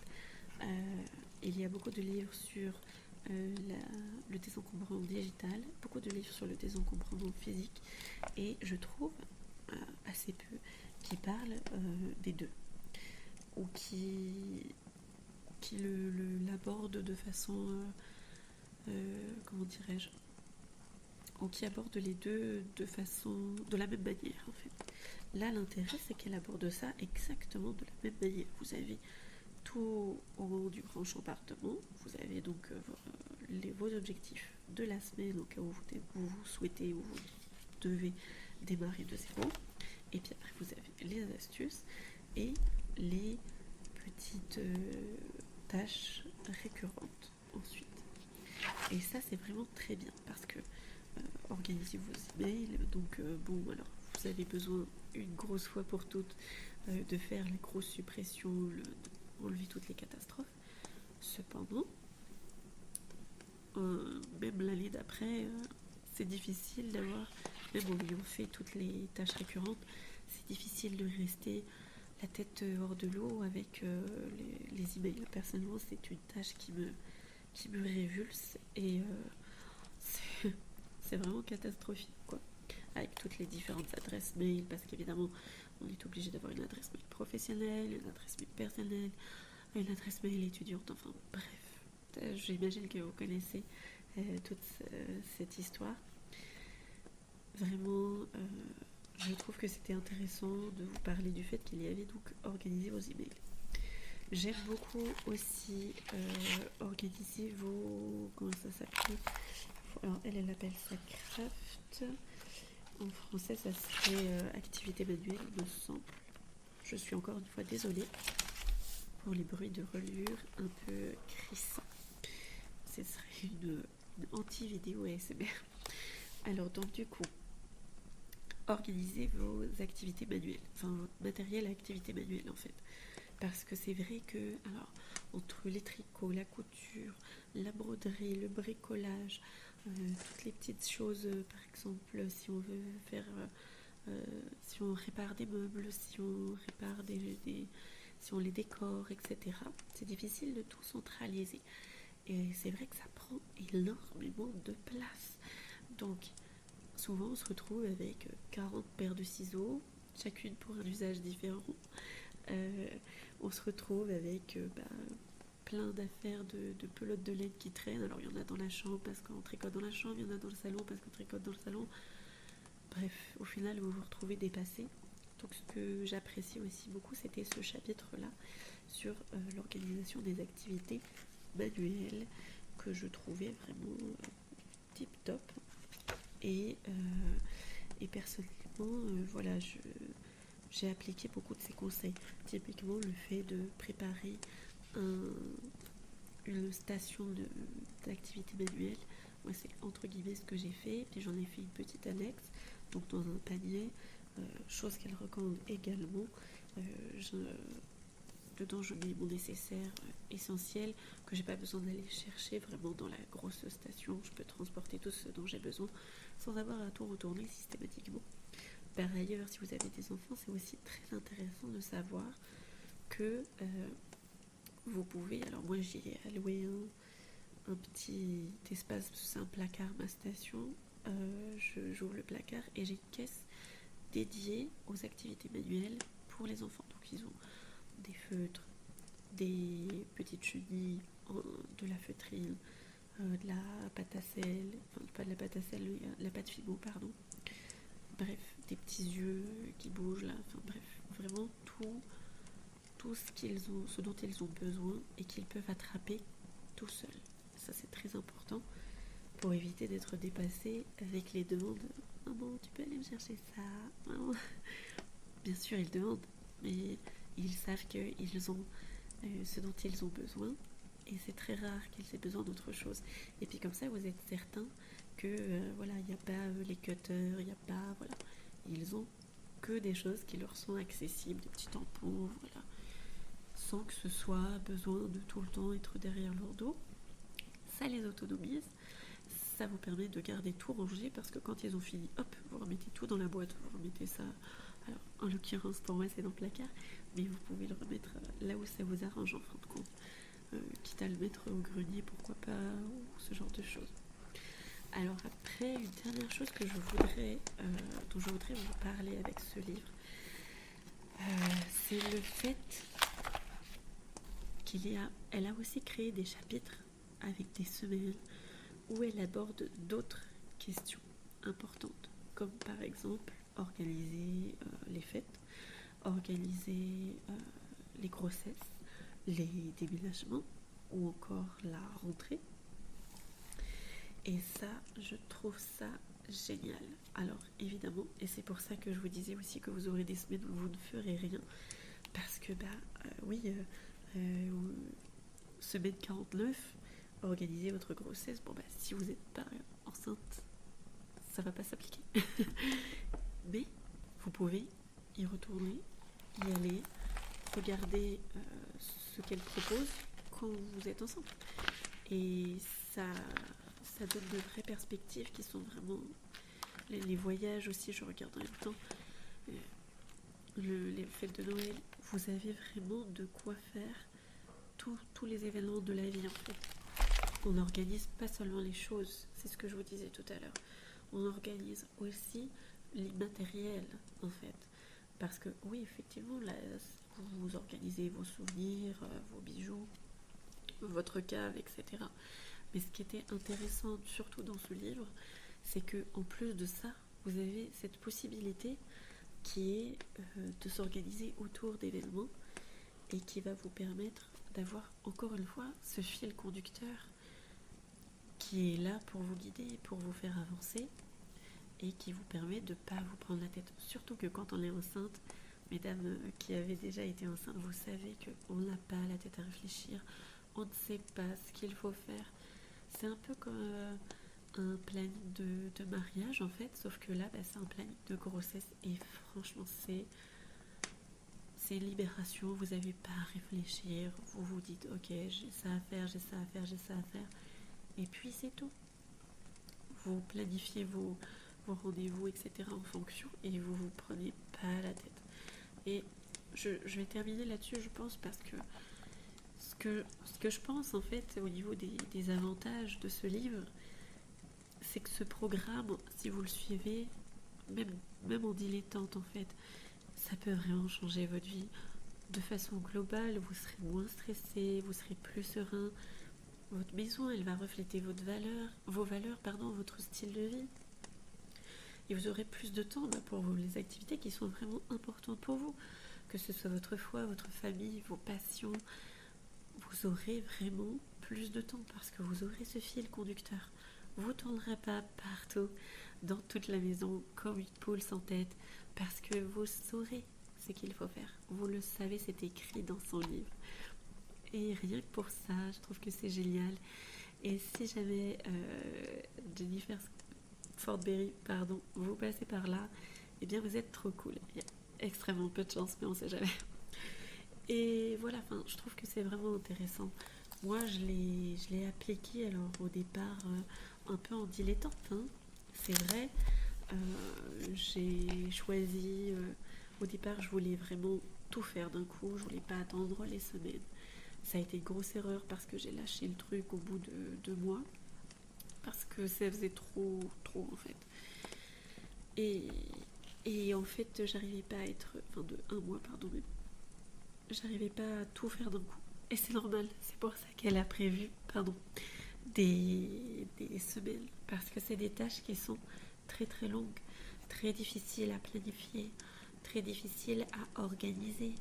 Speaker 1: il y a beaucoup de livres sur le désencombrement digital, beaucoup de livres sur le désencombrement physique, et je trouve assez peu qui parlent des deux, ou qui l'abordent de façon, comment dirais-je, ou qui abordent les deux de la même manière en fait. Là, l'intérêt, c'est qu'elle aborde ça exactement de la même manière. Vous avez tout au haut du grand compartiment, vous avez donc vos objectifs de la semaine au cas où vous souhaitez ou vous devez démarrer de zéro. Et puis après, vous avez les astuces et les petites tâches récurrentes ensuite. Et ça, c'est vraiment très bien parce que organisez vos emails. Donc, alors, vous avez besoin une grosse fois pour toutes de faire les grosses suppressions, enlever toutes les catastrophes. Cependant, même l'année d'après, c'est difficile d'avoir, même en ayant fait toutes les tâches récurrentes, c'est difficile de rester la tête hors de l'eau avec les emails. Personnellement, c'est une tâche qui me révulse et c'est vraiment catastrophique, quoi. Avec toutes les différentes adresses mail, parce qu'évidemment, on est obligé d'avoir une adresse mail professionnelle, une adresse mail personnelle, une adresse mail étudiante, enfin bref. J'imagine que vous connaissez toute cette histoire. Vraiment, je trouve que c'était intéressant de vous parler du fait qu'il y avait donc organisé vos emails. J'aime beaucoup aussi organiser vos... Comment ça s'appelle ? Alors, elle appelle ça craft. En français, ça serait activité manuelle, il me semble. Je suis encore une fois désolée pour les bruits de reliure un peu crissants. Ce serait une anti-vidéo ASMR. Alors, donc, du coup, organisez vos activités manuelles, enfin, votre matériel à activité manuelle, en fait. Parce que c'est vrai que, alors, entre les tricots, la couture, la broderie, le bricolage, toutes les petites choses, par exemple, si on veut faire, si on répare des meubles, si on répare si on les décore, etc. C'est difficile de tout centraliser. Et c'est vrai que ça prend énormément de place. Donc, souvent, on se retrouve avec 40 paires de ciseaux, chacune pour un usage différent. On se retrouve avec plein d'affaires de pelotes de laine qui traînent. Alors il y en a dans la chambre parce qu'on tricote dans la chambre, il y en a dans le salon parce qu'on tricote dans le salon. Bref, au final vous vous retrouvez dépassé. Donc ce que j'apprécie aussi beaucoup, c'était ce chapitre-là sur l'organisation des activités manuelles que je trouvais vraiment tip top. Et personnellement, voilà, j'ai appliqué beaucoup de ces conseils. Typiquement, le fait de préparer une station d'activité manuelle. Moi, c'est entre guillemets ce que j'ai fait. Puis j'en ai fait une petite annexe, donc dans un panier, chose qu'elle recommande également. Dedans, je mets mon nécessaire essentiel que j'ai pas besoin d'aller chercher vraiment dans la grosse station. Je peux transporter tout ce dont j'ai besoin sans avoir à tout retourner systématiquement. Par ailleurs, si vous avez des enfants, c'est aussi très intéressant de savoir que vous pouvez, alors moi j'ai alloué un petit espace, c'est un placard ma station, j'ouvre le placard et j'ai une caisse dédiée aux activités manuelles pour les enfants. Donc ils ont des feutres, des petites chenilles, de la feutrine, de la pâte à sel, enfin pas de la pâte à sel, la pâte Fibo, pardon. Bref, des petits yeux qui bougent là, enfin bref, vraiment tout tout ce dont ils ont besoin et qu'ils peuvent attraper tout seuls. Ça, c'est très important pour éviter d'être dépassés avec les demandes. Maman, tu peux aller me chercher ça? Maman. Bien sûr, ils demandent, mais ils savent qu'ils ont ce dont ils ont besoin, et c'est très rare qu'ils aient besoin d'autre chose. Et puis comme ça, vous êtes certain que voilà, il n'y a pas les cutters, il n'y a pas, voilà, ils ont que des choses qui leur sont accessibles, des petits tampons, voilà, sans que ce soit besoin de tout le temps être derrière leur dos. Ça les autonomise, ça vous permet de garder tout rangé, parce que quand ils ont fini, hop, vous remettez tout dans la boîte, vous remettez ça. Alors, en l'occurrence, pour moi, c'est dans le placard, mais vous pouvez le remettre là où ça vous arrange, en fin de compte. Quitte à le mettre au grenier, pourquoi pas, ou ce genre de choses. Alors après, une dernière chose dont je voudrais vous parler avec ce livre, c'est le fait elle a aussi créé des chapitres avec des semaines où elle aborde d'autres questions importantes, comme par exemple organiser les fêtes, organiser les grossesses, les déménagements ou encore la rentrée. Et ça, je trouve ça génial. Alors évidemment, et c'est pour ça que je vous disais aussi que vous aurez des semaines où vous ne ferez rien, parce que semaine 49, organiser votre grossesse, si vous n'êtes pas enceinte, ça va pas s'appliquer. Mais vous pouvez y retourner, y aller, regarder ce qu'elle propose quand vous êtes enceinte. Et ça donne de vraies perspectives qui sont vraiment... Les voyages aussi, je regarde en même temps. Les fêtes de Noël, vous avez vraiment de quoi faire tous les événements de la vie, en fait. On n'organise pas seulement les choses, c'est ce que je vous disais tout à l'heure. On organise aussi l'immatériel, en fait. Parce que oui, effectivement, là, vous organisez vos souvenirs, vos bijoux, votre cave, etc. Mais ce qui était intéressant, surtout dans ce livre, c'est que en plus de ça, vous avez cette possibilité qui est de s'organiser autour d'événements et qui va vous permettre d'avoir encore une fois ce fil conducteur qui est là pour vous guider, pour vous faire avancer et qui vous permet de ne pas vous prendre la tête. Surtout que quand on est enceinte, mesdames qui avez déjà été enceintes, vous savez qu'on n'a pas la tête à réfléchir, on ne sait pas ce qu'il faut faire. C'est un peu comme un planning de mariage en fait, sauf que là c'est un planning de grossesse et franchement c'est une libération, vous n'avez pas à réfléchir, vous vous dites ok, j'ai ça à faire, j'ai ça à faire, j'ai ça à faire, et puis c'est tout. Vous planifiez vos rendez-vous, etc. en fonction, et vous vous prenez pas la tête. Et je vais terminer là-dessus, je pense, parce que ce que je pense en fait au niveau des avantages de ce livre, c'est que ce programme, si vous le suivez, même en dilettante en fait, ça peut vraiment changer votre vie. De façon globale, vous serez moins stressé, vous serez plus serein. Votre maison, elle va refléter vos valeurs, votre style de vie. Et vous aurez plus de temps pour les activités qui sont vraiment importantes pour vous. Que ce soit votre foi, votre famille, vos passions. Vous aurez vraiment plus de temps parce que vous aurez ce fil conducteur. Vous ne tournerez pas partout dans toute la maison comme une poule sans tête parce que vous saurez ce qu'il faut faire. Vous le savez, c'est écrit dans son livre. Et rien que pour ça, je trouve que c'est génial. Et si jamais Jennifer Fortberry, vous passez par là, eh bien vous êtes trop cool. Il y a extrêmement peu de chance, mais on sait jamais. Et voilà, je trouve que c'est vraiment intéressant. Moi, je l'ai appliqué alors au départ un peu en dilettante. C'est vrai, j'ai choisi... au départ, je voulais vraiment tout faire d'un coup. Je voulais pas attendre les semaines. Ça a été une grosse erreur parce que j'ai lâché le truc au bout de 2 mois. Parce que ça faisait trop en fait. Et en fait, j'arrivais pas à être... de 1 mois, mais j'arrivais pas à tout faire d'un coup. Et c'est normal, c'est pour ça qu'elle a prévu, des semaines. Parce que c'est des tâches qui sont très très longues, très difficiles à planifier, très difficiles à organiser.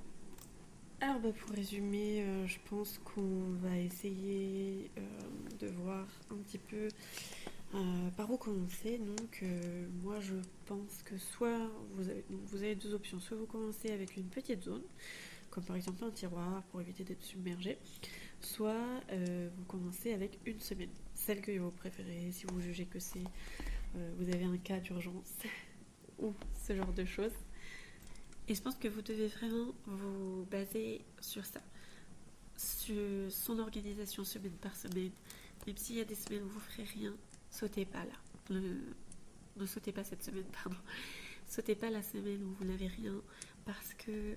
Speaker 1: Alors pour résumer, je pense qu'on va essayer de voir un petit peu par où commencer. Donc moi je pense que soit vous avez deux options, soit vous commencez avec une petite zone, comme par exemple un tiroir pour éviter d'être submergé, soit vous commencez avec une semaine, celle que vous préférez, si vous jugez que vous avez un cas d'urgence ou ce genre de choses. Et je pense que vous devez vraiment vous baser sur ça, sur son organisation semaine par semaine. Même s'il y a des semaines où vous ne ferez rien, sautez pas là. Ne sautez pas cette semaine, pardon. Sautez pas la semaine où vous n'avez rien, parce que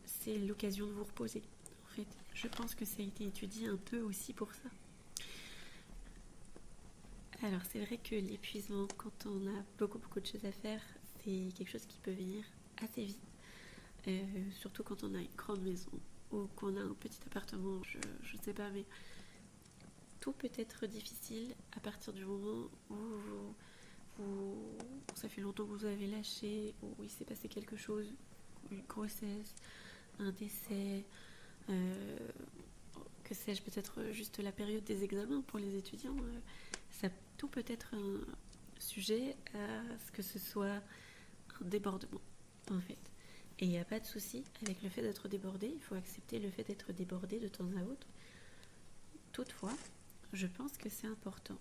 Speaker 1: c'est l'occasion de vous reposer. En fait, je pense que ça a été étudié un peu aussi pour ça. Alors c'est vrai que l'épuisement, quand on a beaucoup de choses à faire, c'est quelque chose qui peut venir assez vite. Surtout quand on a une grande maison ou qu'on a un petit appartement, je ne sais pas, mais tout peut être difficile à partir du moment où ça fait longtemps que vous avez lâché, où il s'est passé quelque chose, une grossesse, un décès, euh, que sais-je, peut-être juste la période des examens pour les étudiants. Ça, tout peut être un sujet à ce que ce soit un débordement, en fait. Et il n'y a pas de souci avec le fait d'être débordé, il faut accepter le fait d'être débordé de temps à autre. Toutefois, je pense que c'est important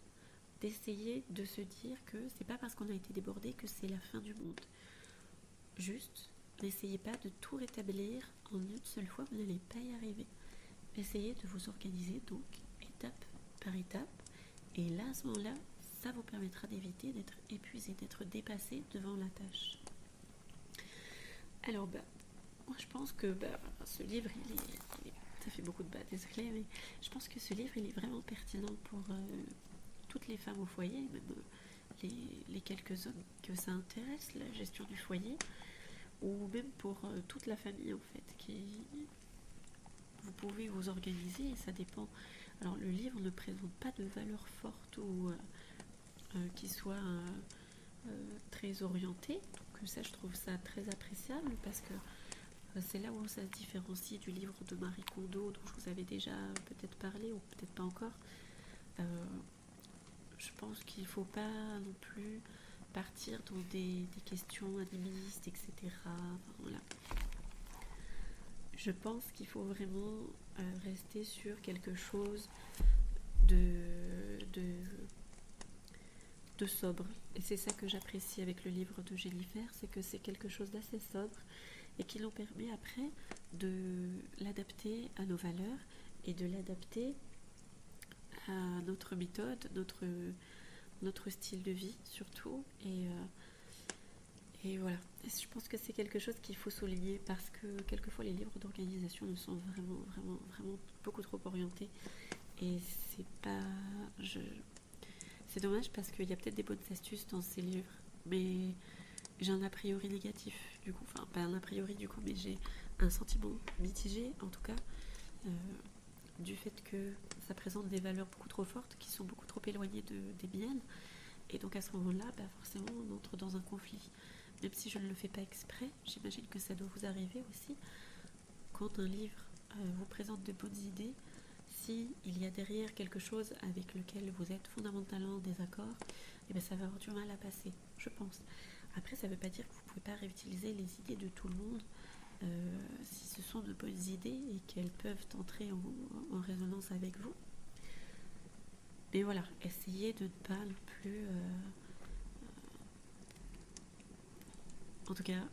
Speaker 1: d'essayer de se dire que c'est pas parce qu'on a été débordé que c'est la fin du monde. Juste, n'essayez pas de tout rétablir en une seule fois, vous n'allez pas y arriver. Essayez de vous organiser donc étape par étape, et là à ce moment-là, ça vous permettra d'éviter d'être épuisé, d'être dépassé devant la tâche. Alors moi je pense que ce livre, ça fait beaucoup de désolé, mais je pense que ce livre il est vraiment pertinent pour toutes les femmes au foyer, même les quelques hommes que ça intéresse, la gestion du foyer, ou même pour toute la famille en fait, vous pouvez vous organiser et ça dépend. Alors le livre ne présente pas de valeurs fortes ou qui soient très orientées, donc ça je trouve ça très appréciable parce que c'est là où ça se différencie du livre de Marie Kondo dont je vous avais déjà peut-être parlé ou peut-être pas encore. Je pense qu'il ne faut pas non plus partir dans des questions animistes, etc. Enfin, voilà. Je pense qu'il faut vraiment rester sur quelque chose de, de sobre. Et c'est ça que j'apprécie avec le livre de Jennifer, c'est que c'est quelque chose d'assez sobre et qui nous permet après de l'adapter à nos valeurs et de l'adapter à notre méthode, notre style de vie surtout. Et voilà. Et je pense que c'est quelque chose qu'il faut souligner parce que quelquefois les livres d'organisation ne sont vraiment beaucoup trop orientés. Et c'est pas. C'est dommage parce qu'il y a peut-être des bonnes astuces dans ces livres, mais j'ai un a priori négatif du coup. Enfin, pas un a priori du coup, mais j'ai un sentiment mitigé en tout cas. Euh, du fait que ça présente des valeurs beaucoup trop fortes qui sont beaucoup trop éloignées des miennes. Et donc à ce moment-là, forcément, on entre dans un conflit. Même si je ne le fais pas exprès, j'imagine que ça doit vous arriver aussi. Quand un livre vous présente de bonnes idées, si il y a derrière quelque chose avec lequel vous êtes fondamentalement en désaccord, ça va avoir du mal à passer, je pense. Après, ça ne veut pas dire que vous ne pouvez pas réutiliser les idées de tout le monde si ce sont de bonnes idées et qu'elles peuvent entrer en résonance avec vous. Mais voilà, essayez de ne pas non plus... en tout cas,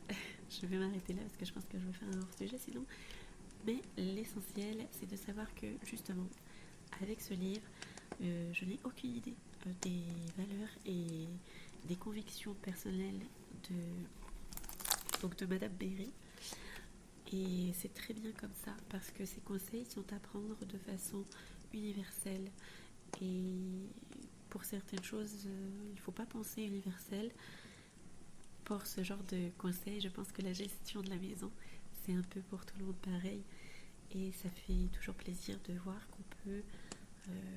Speaker 1: je vais m'arrêter là parce que je pense que je vais faire un hors-sujet sinon. Mais l'essentiel, c'est de savoir que justement, avec ce livre, je n'ai aucune idée des valeurs et des convictions personnelles de Madame Berry. Et c'est très bien comme ça, parce que ces conseils sont à prendre de façon universelle. Et pour certaines choses, il ne faut pas penser universel. Pour ce genre de conseils, je pense que la gestion de la maison, c'est un peu pour tout le monde pareil. Et ça fait toujours plaisir de voir qu'on peut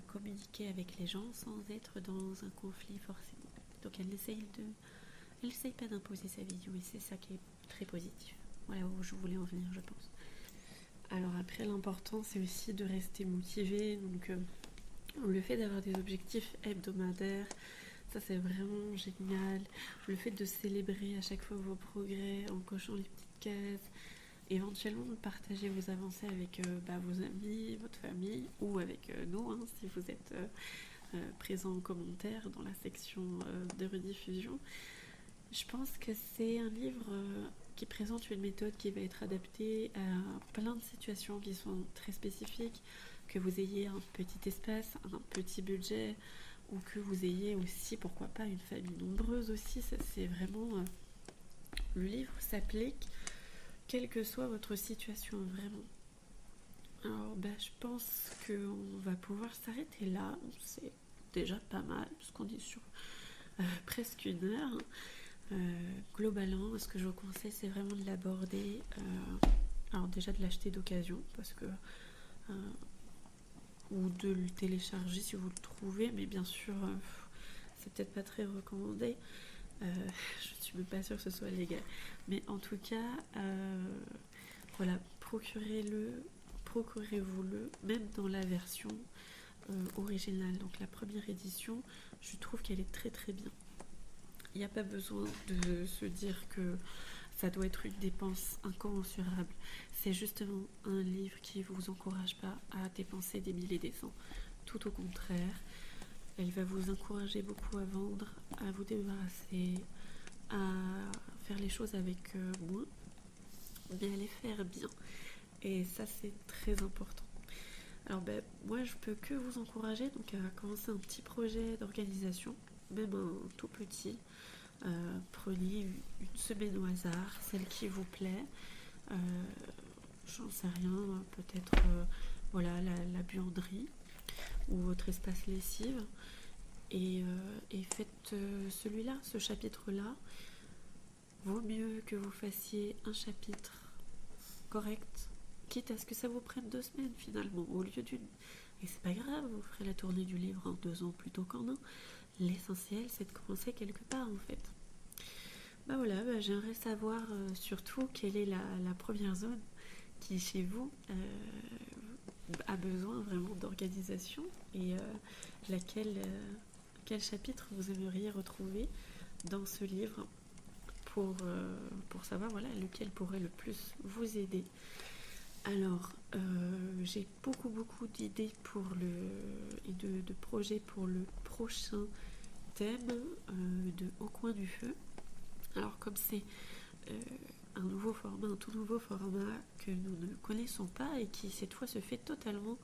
Speaker 1: communiquer avec les gens sans être dans un conflit forcément. Donc elle n'essaye pas d'imposer sa vision et c'est ça qui est très positif. Voilà où je voulais en venir, je pense. Alors après, l'important, c'est aussi de rester motivé. Donc, le fait d'avoir des objectifs hebdomadaires, ça c'est vraiment génial. Le fait de célébrer à chaque fois vos progrès en cochant les petites cases, éventuellement de partager vos avancées avec vos amis, votre famille ou avec nous, hein, si vous êtes présent en commentaire dans la section de rediffusion. Je pense que c'est un livre qui présente une méthode qui va être adaptée à plein de situations qui sont très spécifiques, que vous ayez un petit espace, un petit budget, ou que vous ayez aussi, pourquoi pas, une famille nombreuse aussi. Ça, c'est vraiment... le livre s'applique quelle que soit votre situation, vraiment. Alors, je pense qu'on va pouvoir s'arrêter là. C'est déjà pas mal, parce qu'on est sur presque 1 heure. Globalement, ce que je vous conseille, c'est vraiment de l'aborder. Alors déjà de l'acheter d'occasion, parce que ou de le télécharger si vous le trouvez, mais bien sûr, c'est peut-être pas très recommandé. Je suis même pas sûre que ce soit légal. Mais en tout cas, voilà, procurez-vous-le, même dans la version originale. Donc la première édition, je trouve qu'elle est très très bien. Il n'y a pas besoin de se dire que ça doit être une dépense incommensurable. C'est justement un livre qui ne vous encourage pas à dépenser des milliers et des cents. Tout au contraire, elle va vous encourager beaucoup à vendre, à vous débarrasser, à faire les choses avec moins, mais à les faire bien. Et ça, c'est très important. Alors, moi, je peux que vous encourager donc à commencer un petit projet d'organisation, même un tout petit. Prenez une semaine au hasard, celle qui vous plaît. Euh, J'en sais rien, peut-être voilà la buanderie ou votre espace lessive. Et faites celui-là, ce chapitre-là. Vaut mieux que vous fassiez un chapitre correct, quitte à ce que ça vous prenne 2 semaines finalement, au lieu d'une. Et c'est pas grave, vous ferez la tournée du livre en 2 ans plutôt qu'en un. L'essentiel, c'est de commencer quelque part en fait. Voilà, j'aimerais savoir surtout quelle est la première zone qui chez vous a besoin vraiment d'organisation et quel chapitre vous aimeriez retrouver dans ce livre pour savoir voilà, lequel pourrait le plus vous aider. Alors, j'ai beaucoup d'idées et de projets pour le prochain thème de Au coin du feu. Alors, comme c'est un tout nouveau format que nous ne connaissons pas et qui cette fois se fait totalement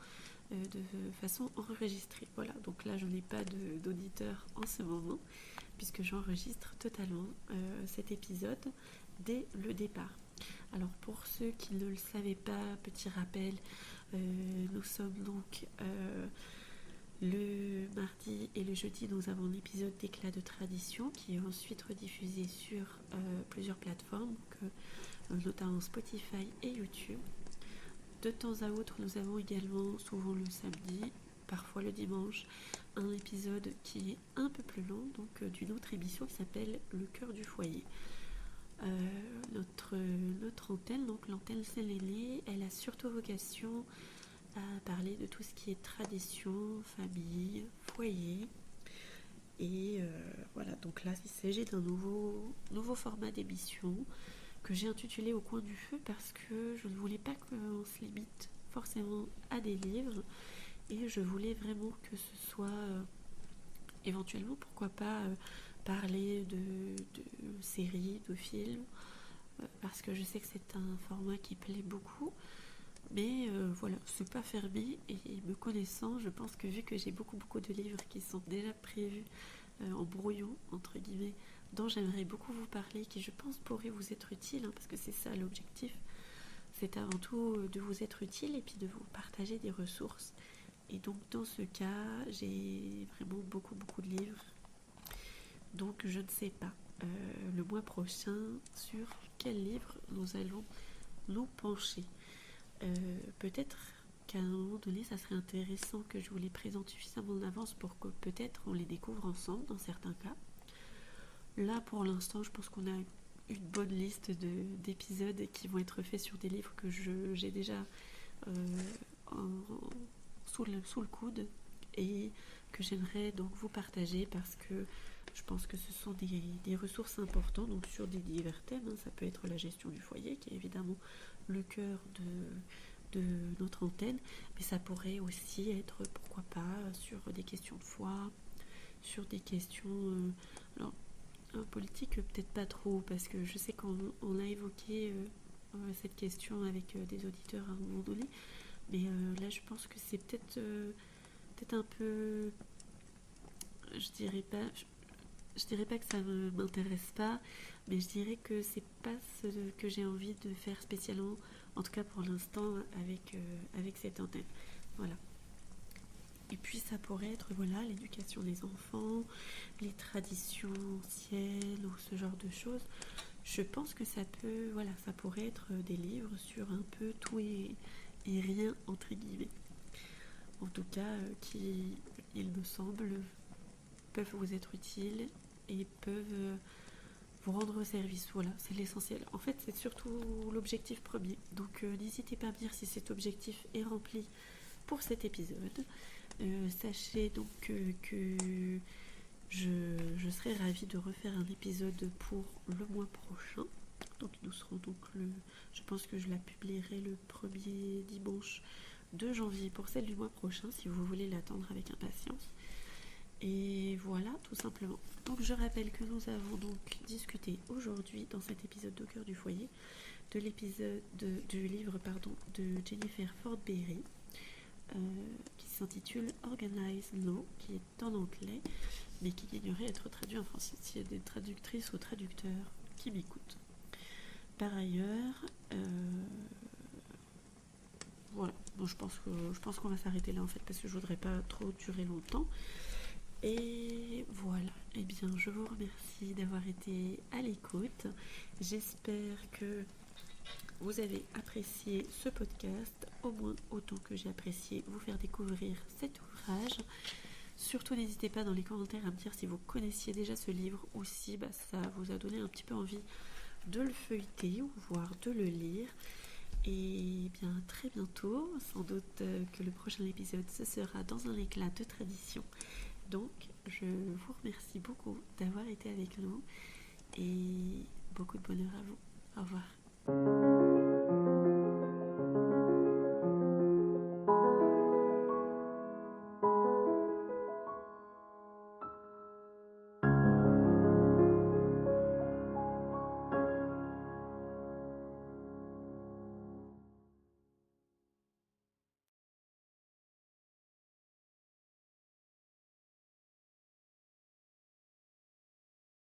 Speaker 1: de façon enregistrée. Voilà, donc là je n'ai pas d'auditeur en ce moment puisque j'enregistre totalement cet épisode dès le départ. Alors pour ceux qui ne le savaient pas, petit rappel, nous sommes donc le mardi et le jeudi, nous avons l'épisode d'Éclat de tradition qui est ensuite rediffusé sur plusieurs plateformes, notamment Spotify et YouTube. De temps à autre, nous avons également, souvent le samedi, parfois le dimanche, un épisode qui est un peu plus long, donc d'une autre émission qui s'appelle Le cœur du foyer. Notre antenne, donc l'antenne Sélénée, elle a surtout vocation à parler de tout ce qui est tradition, famille, foyer. Et voilà, donc là il s'agit d'un nouveau format d'émission que j'ai intitulé Au coin du feu parce que je ne voulais pas qu'on se limite forcément à des livres et je voulais vraiment que ce soit éventuellement, pourquoi pas, parler de séries, de films, parce que je sais que c'est un format qui plaît beaucoup. Mais voilà, c'est pas fermé et me connaissant, je pense que vu que j'ai beaucoup de livres qui sont déjà prévus en brouillon, entre guillemets, dont j'aimerais beaucoup vous parler, qui je pense pourraient vous être utiles, hein, parce que c'est ça l'objectif, c'est avant tout de vous être utile et puis de vous partager des ressources. Et donc dans ce cas, j'ai vraiment beaucoup de livres, donc je ne sais pas le mois prochain sur quel livre nous allons nous pencher. Peut-être qu'à un moment donné, ça serait intéressant que je vous les présente suffisamment en avance pour que peut-être on les découvre ensemble dans certains cas. Là, pour l'instant, je pense qu'on a une bonne liste d'épisodes qui vont être faits sur des livres que j'ai déjà sous le coude et que j'aimerais donc vous partager parce que je pense que ce sont des ressources importantes donc sur des divers thèmes. Ça peut être la gestion du foyer qui est évidemment le cœur de notre antenne, mais ça pourrait aussi être, pourquoi pas, sur des questions de foi, sur des questions alors politique peut-être pas trop parce que je sais qu'on a évoqué cette question avec des auditeurs à un moment donné, mais là je pense que c'est peut-être un peu, je dirais pas je dirais pas que ça ne m'intéresse pas, mais je dirais que c'est pas ce que j'ai envie de faire spécialement, en tout cas pour l'instant, avec cette antenne. Voilà. Et puis ça pourrait être voilà l'éducation des enfants, les traditions anciennes ou ce genre de choses. Je pense que ça pourrait être des livres sur un peu tout et rien entre guillemets. En tout cas, qui, il me semble, peuvent vous être utiles et peuvent vous rendre service. Voilà, c'est l'essentiel. En fait, c'est surtout l'objectif premier. Donc, n'hésitez pas à me dire si cet objectif est rempli pour cet épisode. Sachez donc que je serai ravie de refaire un épisode pour le mois prochain. Donc nous serons donc je pense que je la publierai le premier dimanche de janvier pour celle du mois prochain si vous voulez l'attendre avec impatience. Et voilà, tout simplement. Donc je rappelle que nous avons donc discuté aujourd'hui dans cet épisode d'Au cœur du foyer de l'épisode du livre de Jennifer Ford-Berry qui s'intitule Organized Law, qui est en anglais mais qui gagnerait à être traduit en français s'il y a des traductrices ou traducteurs qui m'écoutent. Par ailleurs, voilà, bon, je pense qu'on va s'arrêter là en fait parce que je voudrais pas trop durer longtemps. Et voilà, et bien je vous remercie d'avoir été à l'écoute. J'espère que vous avez apprécié ce podcast, au moins autant que j'ai apprécié vous faire découvrir cet ouvrage. Surtout n'hésitez pas dans les commentaires à me dire si vous connaissiez déjà ce livre ou si ça vous a donné un petit peu envie de le feuilleter ou voire de le lire. Et bien très bientôt, sans doute que le prochain épisode ce sera dans un éclat de tradition. Donc je vous remercie beaucoup d'avoir été avec nous et beaucoup de bonheur à vous. Au revoir.